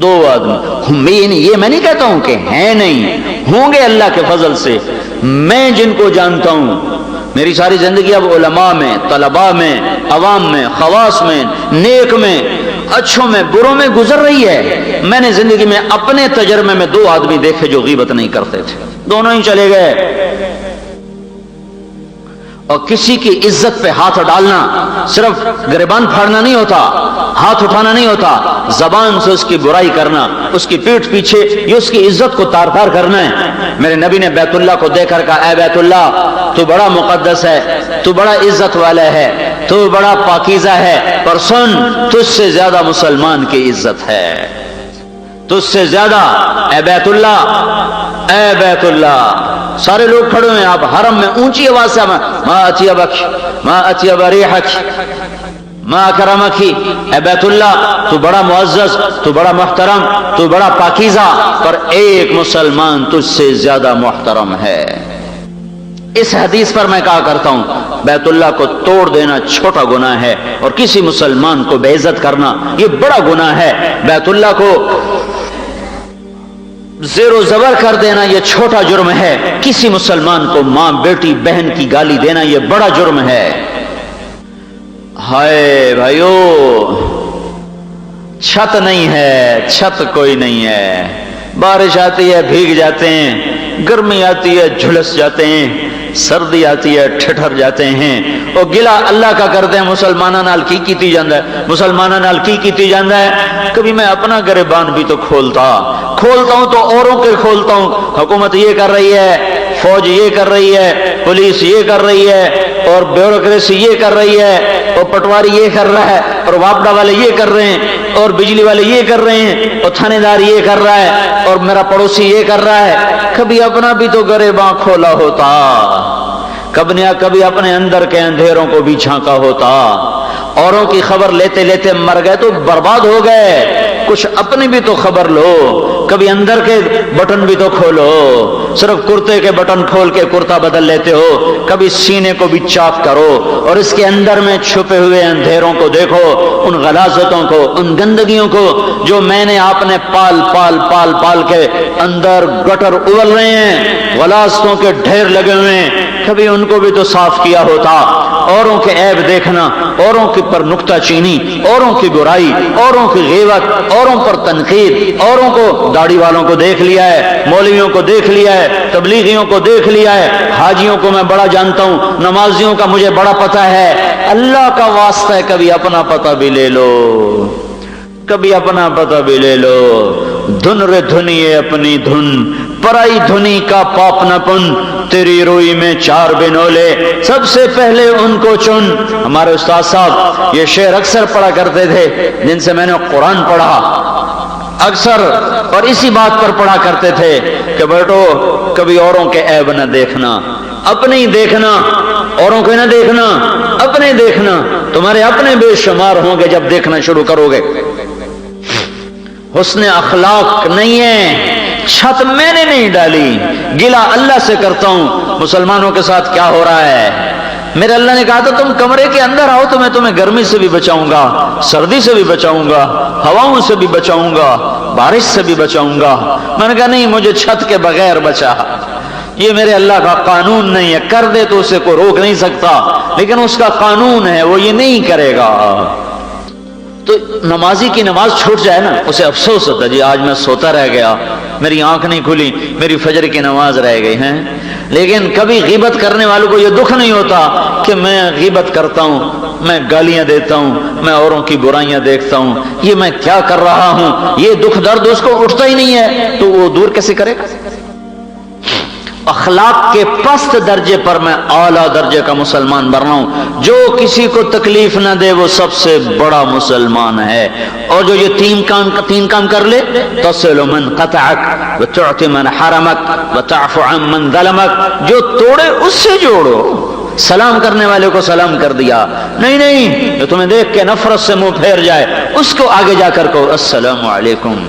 2 آدمی. یہ میں نہیں کہتا ہوں کہ ہیں نہیں، ہوں گے اللہ کے فضل سے. میں جن کو جانتا ہوں، میری ساری زندگی اب علماء میں، طلباء میں، عوام میں، خواص میں، نیک میں، اچھوں میں، بروں میں گزر رہی ہے. میں نے زندگی میں اپنے تجربے میں 2 آدمی دیکھے جو غیبت نہیں کرتے تھے، دونوں ہی چلے گئے. اور کسی کی عزت پہ ہاتھ ڈالنا صرف گریبان پھاڑنا نہیں ہوتا، ہاتھ اٹھانا نہیں ہوتا، زبان سے اس کی برائی کرنا، اس کی پیٹھ پیچھے یہ اس کی عزت کو تار تار کرنا ہے. میرے نبی نے بیت اللہ کو دیکھ کر کہا اے بیت اللہ تو بڑا مقدس ہے، تو بڑا عزت والا ہے، تو بڑا پاکیزہ ہے، پر سن تجھ سے زیادہ مسلمان کی عزت ہے، تجھ سے زیادہ اے بیت اللہ، اے بیت اللہ. سارے لوگ کھڑے ہیں، آپ حرم میں اونچی آواز سے ما اطیبک ما اطیب ریحک ما اکرمک، اے بیت اللہ تو بڑا معزز، تو بڑا محترم، تو بڑا پاکیزہ، پر ایک مسلمان تجھ سے زیادہ محترم ہے. اس حدیث پر میں کہا کرتا ہوں بیت اللہ کو توڑ دینا چھوٹا گناہ ہے، اور کسی مسلمان کو بے عزت کرنا یہ بڑا گناہ ہے. بیت اللہ کو زیر و زبر کر دینا یہ چھوٹا جرم ہے، کسی مسلمان کو ماں، بیٹی، بہن کی گالی دینا یہ بڑا جرم ہے. ہائے بھائیو، چھت نہیں ہے، چھت کوئی نہیں ہے، بارش آتی ہے بھیگ جاتے ہیں، گرمی آتی ہے جھلس جاتے ہیں، سردی آتی ہے ٹھٹھر جاتے ہیں. اور گلا اللہ کا کرتے ہیں مسلمانوں نال کی کیتی جاندہ ہے، مسلمانوں نال کی کیتی جاندہ ہے. کبھی میں اپنا گریبان بھی تو کھولتا ہوں تو اوروں کے کھولتا ہوں. حکومت یہ کر رہی ہے، فوج یہ کر رہی ہے، پولیس یہ کر رہی ہے، اور بیوروکریسی یہ کر رہی ہے، اور پٹواری یہ کر رہا ہے. اور واپڈا والے یہ کر رہے ہیں اور بجلی والے یہ کر رہے ہیں اور تھانے دار یہ کر رہا ہے اور میرا پڑوسی یہ کر رہا ہے، کبھی اپنا بھی تو گریباں کھولا ہوتا، کبھی اپنے اندر کے اندھیروں کو بھی جھانکا ہوتا، اوروں کی خبر لیتے لیتے مر گئے تو برباد ہو گئے، کچھ اپنی بھی تو خبر لو، کبھی اندر کے بٹن بھی تو کھولو، صرف کرتے کے بٹن کھول کے کرتا بدل لیتے ہو، کبھی سینے کو بھی چاک کرو اور اس کے اندر میں چھپے ہوئے اندھیروں کو دیکھو، ان غلاظتوں کو، ان گندگیوں کو جو میں نے آپ نے پال پال پال پال کے اندر گٹر ابل رہے ہیں، غلاظتوں کے ڈھیر لگے ہوئے ہیں، کبھی ان کو بھی تو صاف کیا ہوتا۔ اوروں کے عیب دیکھنا، اوروں کے پر نکتہ چینی، اوروں کی برائی، اوروں کی غیبت، اوروں پر تنقید، اوروں کو، داڑھی والوں کو دیکھ لیا ہے، مولویوں کو دیکھ لیا ہے، تبلیغیوں کو دیکھ لیا ہے، حاجیوں کو میں بڑا جانتا ہوں، نمازیوں کا مجھے بڑا پتہ ہے، اللہ کا واسطہ ہے کبھی اپنا پتہ بھی لے لو، کبھی اپنا پتہ بھی لے لو۔ دھن رے دھنیے اپنی دھن، پرائی دھنی کا پاپ نہ پن، تیری روئی میں چار بنولے، سب سے پہلے ان کو چن۔ ہمارے استاد صاحب یہ شعر اکثر پڑھا کرتے تھے، جن سے میں نے قرآن پڑھا اکثر، اور اسی بات پر پڑھا کرتے تھے کہ بیٹو کبھی اوروں کے عیب نہ دیکھنا، اپنے ہی دیکھنا، اوروں کو نہ دیکھنا، اپنے دیکھنا، تمہارے اپنے بے شمار ہوں گے جب دیکھنا شروع کرو گے۔ حسن اخلاق نہیں ہے، چھت میں نے نہیں ڈالی، گلا اللہ سے کرتا ہوں مسلمانوں کے ساتھ کیا ہو رہا ہے۔ میرے اللہ نے کہا تھا تم کمرے کے اندر آؤ تو میں تمہیں گرمی سے بھی بچاؤں گا، سردی سے بھی بچاؤں گا، ہواؤں سے بھی بچاؤں گا، بارش سے بھی بچاؤں گا۔ میں نے کہا نہیں، مجھے چھت کے بغیر بچا، یہ میرے اللہ کا قانون نہیں ہے، کر دے تو اسے کوئی روک نہیں سکتا، لیکن اس کا قانون ہے، وہ یہ نہیں کرے گا۔ تو نمازی کی نماز چھوٹ جائے نا، اسے افسوس ہوتا ہے، جی آج میں سوتا رہ گیا، میری آنکھ نہیں کھلی، میری فجر کی نماز رہ گئی ہے۔ لیکن کبھی غیبت کرنے والوں کو یہ دکھ نہیں ہوتا کہ میں غیبت کرتا ہوں، میں گالیاں دیتا ہوں، میں اوروں کی برائیاں دیکھتا ہوں، یہ میں کیا کر رہا ہوں، یہ دکھ درد اس کو اٹھتا ہی نہیں ہے، تو وہ دور کیسے کرے گا؟ اخلاق کے پست درجے پر میں اعلیٰ درجے کا مسلمان بن رہا ہوں، جو کسی کو تکلیف نہ دے وہ سب سے بڑا مسلمان ہے، اور جو یہ تین کام کر لے، تصل من قطعک وتعطی من حرمک وتعفو عن من ظلمک، جو توڑے اس سے جوڑو، سلام کرنے والے کو سلام کر دیا، نہیں جو تمہیں دیکھ کے نفرت سے منہ پھیر جائے اس کو آگے جا کر کہو السلام علیکم۔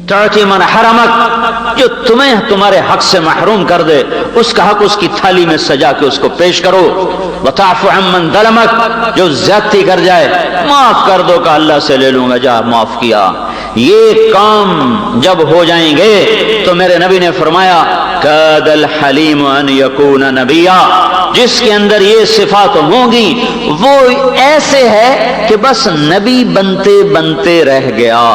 تعطی من حرمک، جو تمہیں تمہارے حق سے محروم کر دے اس کا حق اس کی تھالی میں سجا کے اس کو پیش کرو۔ وتعفو عن من ظلمک، جو زیادتی کر جائے معاف کر دو، کہ اللہ سے لے لوں گا، جا معاف کیا۔ یہ کام جب ہو جائیں گے تو میرے نبی نے فرمایا کاد الحلیم ان یکون نبیا، جس کے اندر یہ صفات ہوں گی وہ ایسے ہے کہ بس نبی بنتے بنتے رہ گیا۔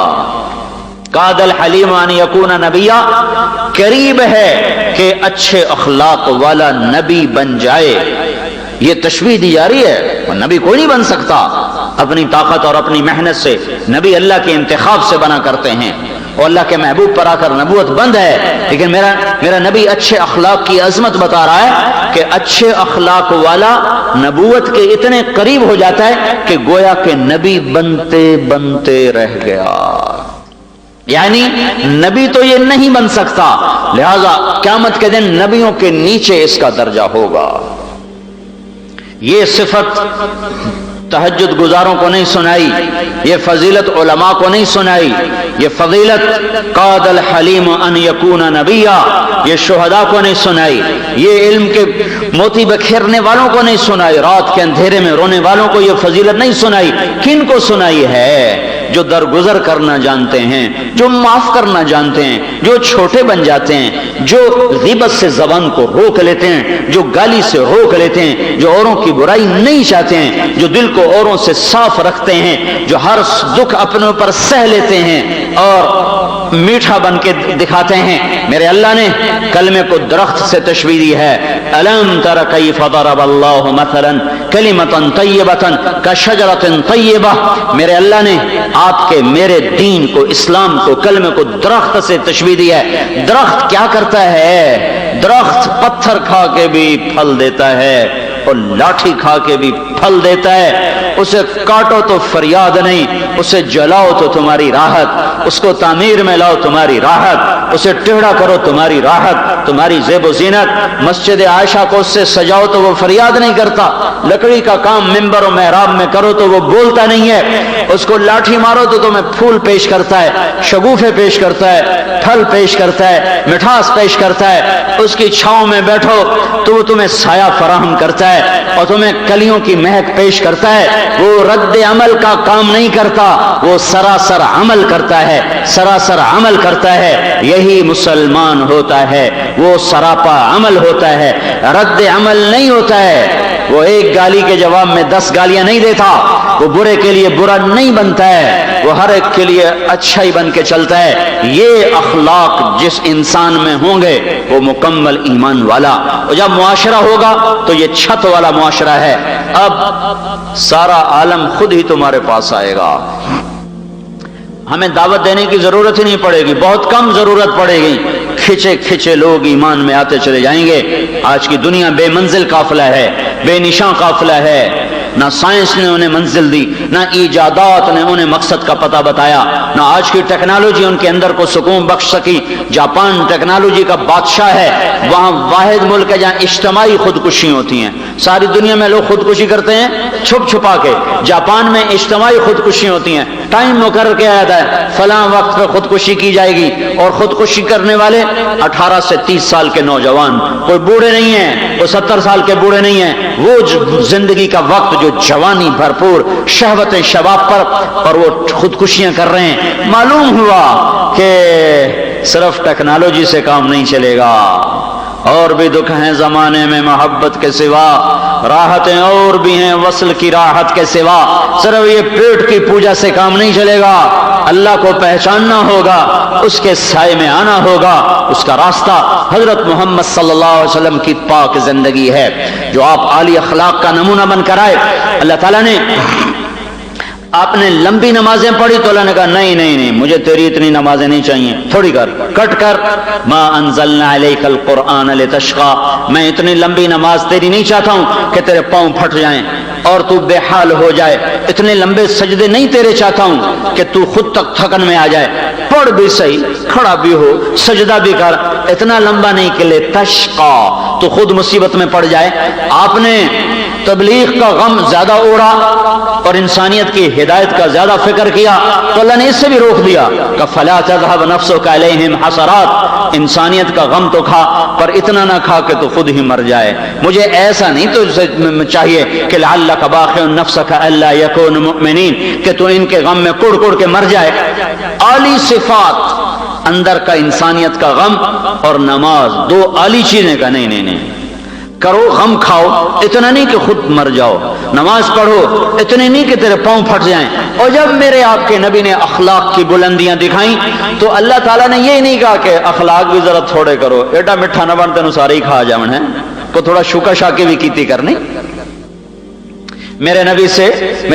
کاد الحلیم ان یکون نبیا، قریب ہے کہ اچھے اخلاق والا نبی بن جائے۔ یہ تشبیہ دی جا رہی ہے، اور نبی کوئی نہیں بن سکتا اپنی طاقت اور اپنی محنت سے، نبی اللہ کے انتخاب سے بنا کرتے ہیں، اور اللہ کے محبوب پر آ کر نبوت بند ہے۔ لیکن میرا نبی اچھے اخلاق کی عظمت بتا رہا ہے کہ اچھے اخلاق والا نبوت کے اتنے قریب ہو جاتا ہے کہ گویا کہ نبی بنتے بنتے رہ گیا، یعنی نبی تو یہ نہیں بن سکتا، لہذا قیامت کے دن نبیوں کے نیچے اس کا درجہ ہوگا۔ یہ صفت تہجد گزاروں کو نہیں سنائی، یہ فضیلت علماء کو نہیں سنائی، یہ فضیلت قاد الحلیم ان یکون نبیا یہ شہداء کو نہیں سنائی، یہ علم کے موتی بکھیرنے والوں کو نہیں سنائی، رات کے اندھیرے میں رونے والوں کو یہ فضیلت نہیں سنائی۔ کن کو سنائی ہے؟ جو درگزر کرنا جانتے ہیں، جو معاف کرنا جانتے ہیں، جو چھوٹے بن جاتے ہیں، جو غیبت سے زبان کو روک لیتے ہیں، جو گالی سے روک لیتے ہیں، جو اوروں کی برائی نہیں چاہتے ہیں، جو دل کو اوروں سے صاف رکھتے ہیں، جو ہر دکھ اپنے اوپر سہ لیتے ہیں اور میٹھا بن کے دکھاتے ہیں۔ میرے اللہ نے کلمے کو درخت سے تشبیہ دی ہے، الم تر کیف ضرب اللہ مثلا کلمۃ طیبۃ کشجرۃ طیبہ۔ میرے اللہ نے آپ کے میرے دین کو، اسلام کو، کلمے کو درخت سے تشبیہ دی ہے۔ درخت کیا کرتا ہے؟ درخت پتھر کھا کے بھی پھل دیتا ہے اور لاٹھی کھا کے بھی پھل دیتا ہے، اسے کاٹو تو فریاد نہیں، اسے جلاؤ تو تمہاری راحت، اس کو تعمیر میں لاؤ تمہاری راحت، اسے ٹیڑھا کرو تمہاری راحت، تمہاری زیب و زینت۔ مسجد عائشہ کو اس سے سجاؤ تو وہ فریاد نہیں کرتا، لکڑی کا کام ممبر و محراب میں کرو تو وہ بولتا نہیں ہے، اس کو لاٹھی مارو تو تمہیں پھول پیش کرتا ہے، شگوفے پیش کرتا ہے، پھل پیش کرتا ہے، مٹھاس پیش کرتا ہے، اس کی چھاؤں میں بیٹھو تو وہ تمہیں سایہ فراہم کرتا ہے اور تمہیں کلیوں کی مہک پیش کرتا ہے۔ وہ رد عمل کا کام نہیں کرتا، وہ سراسر عمل کرتا ہے، سراسر عمل کرتا ہے۔ یہی مسلمان ہوتا ہے، وہ سراپا عمل ہوتا ہے، رد عمل نہیں ہوتا ہے۔ وہ ایک گالی کے جواب میں 10 گالیاں نہیں دیتا، وہ برے کے لیے برا نہیں بنتا ہے، وہ ہر ایک کے لیے اچھا ہی بن کے چلتا ہے۔ یہ اخلاق جس انسان میں ہوں گے وہ مکمل ایمان والا، اور جب معاشرہ ہوگا تو یہ چھت والا معاشرہ ہے۔ اب سارا عالم خود ہی تمہارے پاس آئے گا، ہمیں دعوت دینے کی ضرورت ہی نہیں پڑے گی، بہت کم ضرورت پڑے گی، کھچے کھچے لوگ ایمان میں آتے چلے جائیں گے۔ آج کی دنیا بے منزل قافلہ ہے، بے نشاں قافلہ ہے، نہ سائنس نے انہیں منزل دی، نہ ایجادات نے انہیں مقصد کا پتہ بتایا، نہ آج کی ٹیکنالوجی ان کے اندر کو سکون بخش سکی۔ جاپان ٹیکنالوجی کا بادشاہ ہے، وہاں واحد ملک ہے جہاں اجتماعی خودکشی ہوتی ہیں۔ ساری دنیا میں لوگ خودکشی کرتے ہیں چھپ چھپا کے، جاپان میں اجتماعی خودکشی ہوتی ہیں، ٹائم مقرر کیا جاتا ہے فلاں وقت پہ خودکشی کی جائے گی، اور خودکشی کرنے والے 18 سے 30 سال کے نوجوان، کوئی بوڑھے نہیں ہیں، کوئی 70 سال کے بوڑھے نہیں ہیں، وہ زندگی کا وقت جو جوانی بھرپور شہوت شباب پر، اور وہ خودکشیاں کر رہے ہیں۔ معلوم ہوا کہ صرف ٹیکنالوجی سے کام نہیں چلے گا، اور بھی دکھ ہیں زمانے میں محبت کے سوا، راحتیں اور بھی ہیں وصل کی راحت کے سوا، صرف یہ پیٹ کی پوجا سے کام نہیں چلے گا۔ اللہ کو پہچاننا ہوگا، اس کے سائے میں آنا ہوگا، اس کا راستہ حضرت محمد صلی اللہ علیہ وسلم کی پاک زندگی ہے، جو آپ عالی اخلاق کا نمونہ بن کر آئے۔ اللہ تعالیٰ نے آپ نے لمبی نمازیں پڑھی تو اللہ نے کہا نہیں نہیں نہیں، مجھے تیری اتنی نمازیں نہیں چاہیے، تھوڑی کر، کٹ کر۔ ما انزلنا علیک القرآن لتشقى، میں اتنی لمبی نماز تیری نہیں چاہتا ہوں کہ تیرے پاؤں پھٹ جائیں اور تو بے حال ہو جائے، اتنے لمبے سجدے نہیں تیرے چاہتا ہوں کہ تو خود تک تھکن میں آ جائے، پڑھ بھی صحیح، کھڑا بھی ہو، سجدہ بھی کر، اتنا لمبا نہیں کہ لتشقى تو خود مصیبت میں پڑ جائے۔ آپ نے تبلیغ کا غم زیادہ اوڑا اور انسانیت کی ہدایت کا زیادہ فکر کیا تو اللہ نے اس سے بھی روک دیا کہ فلا تذهب نفسك عليهم حسرات، انسانیت کا غم تو کھا پر اتنا نہ کھا کہ تو خود ہی مر جائے۔ مجھے ایسا نہیں تو چاہیے کہ لعلك باخع نفسك الا يكونوا مؤمنين، کہ تو ان کے غم میں کڑ کڑ کے مر جائے۔ اعلی صفات اندر کا انسانیت کا غم اور نماز، دو اعلی چیزیں کا نہیں نہیں نہیں کرو، غم کھاؤ، اتنا نہیں کہ خود مر جاؤ، نماز پڑھو، اتنے نہیں کہ تیرے پاؤں پھٹ جائیں۔ اور جب میرے آپ کے نبی نے اخلاق کی بلندیاں دکھائیں تو اللہ تعالیٰ نے یہ نہیں کہا کہ اخلاق بھی ذرا تھوڑے کرو، ایٹا مٹھا نہ بن تینوں سارے ہی کھا جاون ہے، کو تھوڑا شوکا شاکی بھی کیتی کرنی۔ میرے نبی سے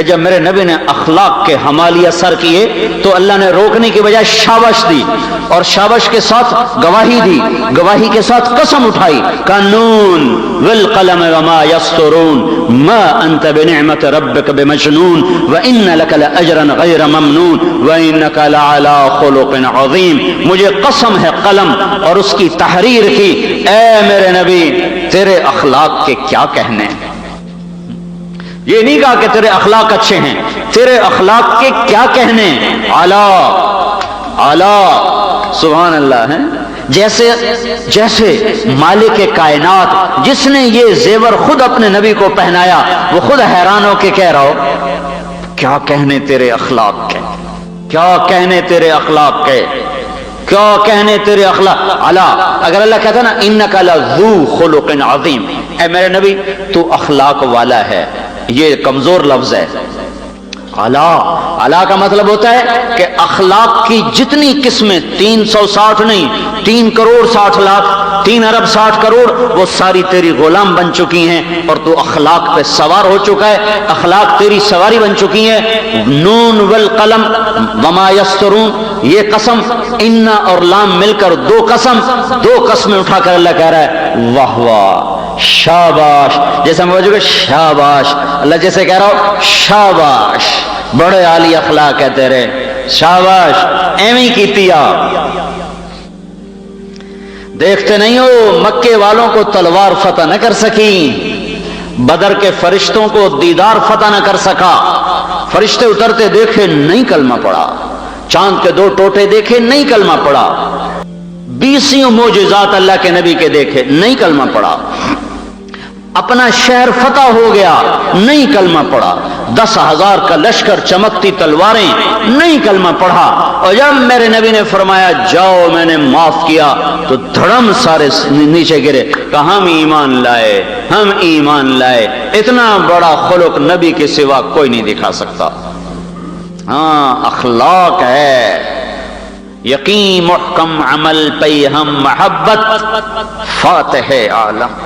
جب میرے نبی نے اخلاق کے حمالیہ سر کیے تو اللہ نے روکنے کی بجائے شابش دی، اور شابش کے ساتھ گواہی دی، گواہی کے ساتھ قسم اٹھائی، قانون والقلم وما يسطرون ما انت بنعمت ربك بمجنون وان لك لاجرا غير ممنون وانك لعلى خلق عظیم۔ مجھے قسم ہے قلم اور اس کی تحریر کی، اے میرے نبی تیرے اخلاق کے کیا کہنے، یہ نہیں کہا کہ تیرے اخلاق اچھے ہیں، تیرے اخلاق کے کیا کہنے، اعلیٰ سبحان اللہ ہے۔ جیسے مالک کائنات جس نے یہ زیور خود اپنے نبی کو پہنایا، وہ خود حیران ہو کے کہہ رہا ہو کیا کہنے تیرے اخلاق کے، کیا کہنے تیرے اخلاق کے، کیا کہنے تیرے اخلاق۔ اعلیٰ اگر اللہ کہتا نا انک لذو خلق عظیم، اے میرے نبی تو اخلاق والا ہے، یہ کمزور لفظ ہے۔ اعلیٰ کا مطلب ہوتا ہے کہ اخلاق کی جتنی قسمیں 360 نہیں، 3 کروڑ 60 لاکھ، 3 ارب 60 کروڑ، وہ ساری تیری غلام بن چکی ہیں اور تو اخلاق پہ سوار ہو چکا ہے، اخلاق تیری سواری بن چکی ہیں۔ نون والقلم وما یسطرون، یہ قسم ان اور لام مل کر دو قسمیں اٹھا کر اللہ کہہ رہا ہے واہ واہ، شاباش، جیسے موجود شاباش، اللہ جیسے کہہ رہا ہو شاباش، بڑے عالی اخلاق ہے تیرے، شاباش، ایویں کیتی آ۔ دیکھتے نہیں ہو مکے والوں کو تلوار فتح نہ کر سکی، بدر کے فرشتوں کو دیدار فتح نہ کر سکا، فرشتے اترتے دیکھے نہیں کلمہ پڑا، چاند کے 2 ٹوٹے دیکھے نہیں کلمہ پڑا، 20 معجزات اللہ کے نبی کے دیکھے نہیں کلمہ پڑا، اپنا شہر فتح ہو گیا نہیں کلمہ پڑھا، 10,000 کا لشکر، چمکتی تلواریں، نہیں کلمہ پڑھا، اور جب میرے نبی نے فرمایا جاؤ میں نے معاف کیا تو دھڑم سارے نیچے گرے، کہا ہم ایمان لائے، ہم ایمان لائے۔ اتنا بڑا خلق نبی کے سوا کوئی نہیں دکھا سکتا۔ ہاں اخلاق ہے، یقین محکم عمل پہ ہم محبت فاتح عالم،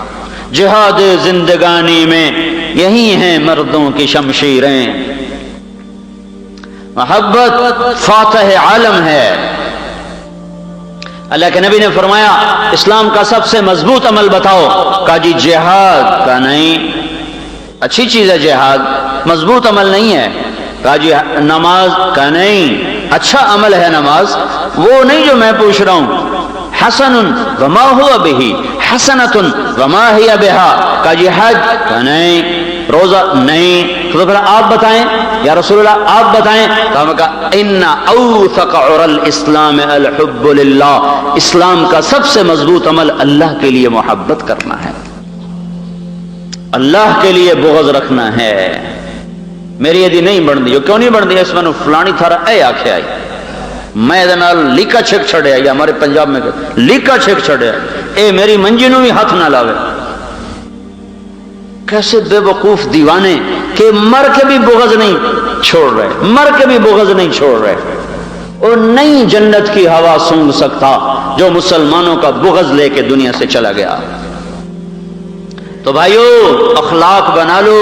جہاد زندگانی میں یہی ہیں مردوں کی شمشیریں، محبت فاتح عالم ہے۔ اللہ کے نبی نے فرمایا اسلام کا سب سے مضبوط عمل بتاؤ، کہا جی جہاد، کا نہیں، اچھی چیز ہے جہاد، مضبوط عمل نہیں ہے، کہا جی نماز، کا نہیں، اچھا عمل ہے نماز، وہ نہیں جو میں پوچھ رہا ہوں، حسن وما ہوا بہی، حسنۃ وما ہی بہا، کہا جی حج، کا نہیں، روزہ نہیں، تو پھر آپ بتائیں یا رسول اللہ آپ بتائیں، کہا ان اوثق عرى الاسلام الحب للہ، اسلام کا سب سے مضبوط عمل اللہ کے لیے محبت کرنا ہے، اللہ کے لیے بغض رکھنا ہے۔ میری یدی نہیں بڑھتی، کیوں نہیں بڑھتی؟ اس میں فلانی تھارا اے آکھے آئی، میں لیکا چھک چھڑے آئی، ہمارے پنجاب میں لیکا چھک چھڑے آئی، اے میری منجی نو بھی ہاتھ نہ لاوے۔ کیسے بے وقوف دیوانے کہ مر کے بھی بغض نہیں چھوڑ رہے، مر کے بھی بغض نہیں چھوڑ رہے، اور نہیں جنت کی ہوا سونگھ سکتا جو مسلمانوں کا بغض لے کے دنیا سے چلا گیا۔ تو بھائیو اخلاق بنا لو،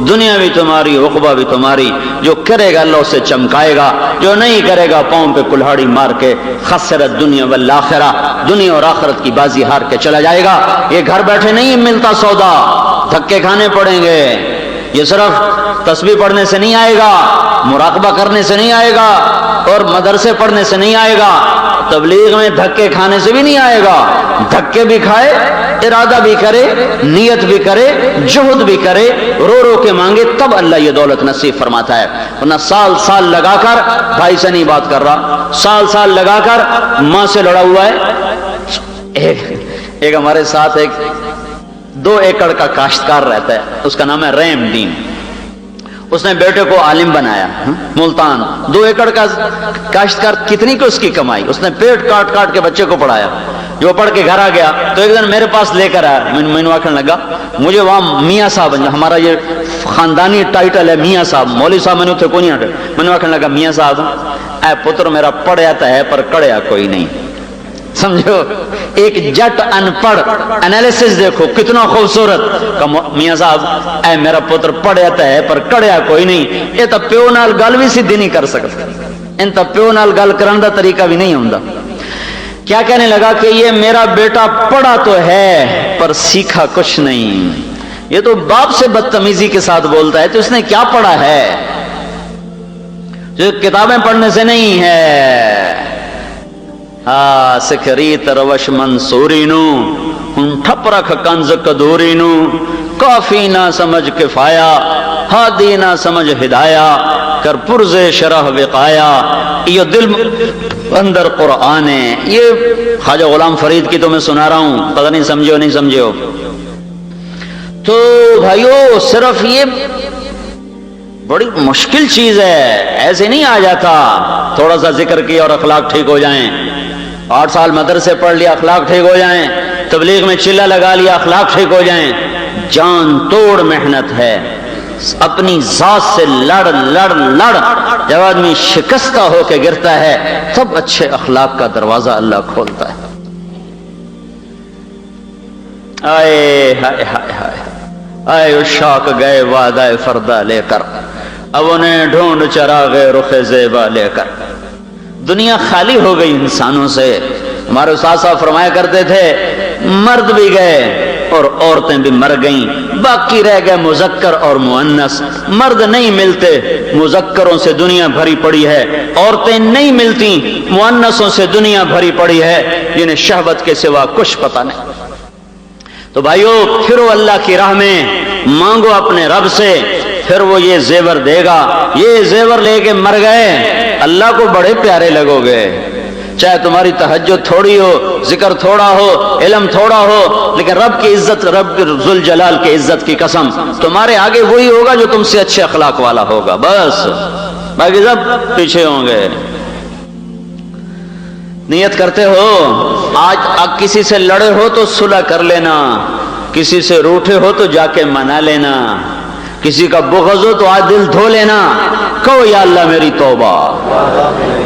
دنیا بھی تمہاری، عقبہ بھی تمہاری، جو کرے گا اللہ اسے چمکائے گا، جو نہیں کرے گا پاؤں پہ کلہاڑی مار کے خسرت دنیا والآخرہ، دنیا اور آخرت کی بازی ہار کے چلا جائے گا۔ یہ گھر بیٹھے نہیں ملتا سودا، دھکے کھانے پڑیں گے، یہ صرف تسبیح پڑھنے سے نہیں آئے گا، مراقبہ کرنے سے نہیں آئے گا، اور مدرسے پڑھنے سے نہیں آئے گا، تبلیغ میں دھکے کھانے سے بھی نہیں آئے گا، دھکے بھی کھائے، ارادہ بھی کرے، نیت بھی کرے، جہد بھی کرے، رو رو کے مانگے، تب اللہ یہ دولت نصیب فرماتا ہے۔ ورنہ سال سال لگا کر، بھائی سے نہیں بات کر رہا، سال سال لگا کر ماں سے لڑا ہوا ہے۔ ایک ہمارے ساتھ ایک 2 ایکڑ کا کاشتکار رہتا ہے، اس کا نام ہے رحم دین، اس نے بیٹے کو عالم بنایا، ملتان 2 ایکڑ کا کاشتکار، کتنی کو اس کی کمائی، اس نے پیٹ کاٹ کاٹ کے بچے کو پڑھایا، جو پڑھ کے گھر آ گیا تو ایک دن میرے پاس لے کر آیا، میں نے آخر لگا مجھے وہاں میاں صاحب، ہمارا یہ خاندانی ٹائٹل ہے میاں صاحب، مولوی صاحب میں نے اتنے کو نہیں ہٹے، میں نے آخر لگا میاں صاحب اے پتر میرا پڑھیا تو ہے پر کڑیا کوئی نہیں، سمجھو ایک جٹ ان پڑھ انالیسس دیکھو کتنا خوبصورت، میاں صاحب اے میرا پتر پڑھیا تو ہے پر کڑیا کوئی نہیں، یہ تو پیو نال گل بھی سیدھی نہیں کر سکتا، ان تو پیو نال گل کرن دا طریقہ بھی نہیں ہوندا۔ کیا کہنے لگا کہ یہ میرا بیٹا پڑھا تو ہے پر سیکھا کچھ نہیں، یہ تو باپ سے بدتمیزی کے ساتھ بولتا ہے، تو اس نے کیا پڑھا ہے جو کتابیں پڑھنے سے نہیں ہے۔ ہاں سکھریت روش منصوری نو ہن ٹھپ رکھ کنز کدوری نو، کافی نہ سمجھ کفایا، ہادی نہ سمجھ ہدایا، کر پرز شرح وقایا، یہ دل اندر قرآن ہے۔ یہ خواجہ غلام فرید کی تو میں سنا رہا ہوں، پتہ نہیں سمجھے ہو نہیں سمجھے ہو۔ تو بھائیو صرف یہ بڑی مشکل چیز ہے، ایسے نہیں آ جاتا، تھوڑا سا ذکر کیا اور اخلاق ٹھیک ہو جائیں، 8 سال مدرسے پڑھ لیا اخلاق ٹھیک ہو جائیں، تبلیغ میں چلہ لگا لیا اخلاق ٹھیک ہو جائیں، جان توڑ محنت ہے، اپنی ذات سے لڑ لڑ لڑ، جب آدمی شکستہ ہو کے گرتا ہے تب اچھے اخلاق کا دروازہ اللہ کھولتا ہے۔ آئے ہائے ہائے ہائے آئے عشاق گئے وعدہ فردہ لے کر، اب انہیں ڈھونڈ چراغ رخ زیبا لے کر، دنیا خالی ہو گئی انسانوں سے۔ ہمارے استاد صاحب فرمایا کرتے تھے مرد بھی گئے اور عورتیں بھی مر گئیں، باقی رہ گئے مذکر اور مؤنث۔ مرد نہیں ملتے، مذکروں سے دنیا بھری پڑی ہے، عورتیں نہیں ملتی، مؤنثوں سے دنیا بھری پڑی ہے، جنہیں شہوت کے سوا کچھ پتہ نہیں۔ تو بھائیو پھرو اللہ کی راہ میں، مانگو اپنے رب سے، پھر وہ یہ زیور دے گا۔ یہ زیور لے کے مر گئے، اللہ کو بڑے پیارے لگو گے، چاہے تمہاری تہجد تھوڑی ہو، ذکر تھوڑا ہو، علم تھوڑا ہو، لیکن رب کی عزت، رب ذوالجلال کی عزت کی قسم، تمہارے آگے وہی ہوگا جو تم سے اچھے اخلاق والا ہوگا، بس باقی سب پیچھے ہوں گے۔ نیت کرتے ہو آج کسی سے لڑے ہو تو صلح کر لینا، کسی سے روٹھے ہو تو جا کے منا لینا، کسی کا بغض ہو تو آج دل دھو لینا، کہو یا اللہ میری توبہ،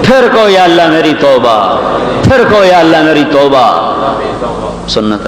پھر کہو یا اللہ میری توبہ، پھر کہو یا اللہ میری توبہ۔ سنت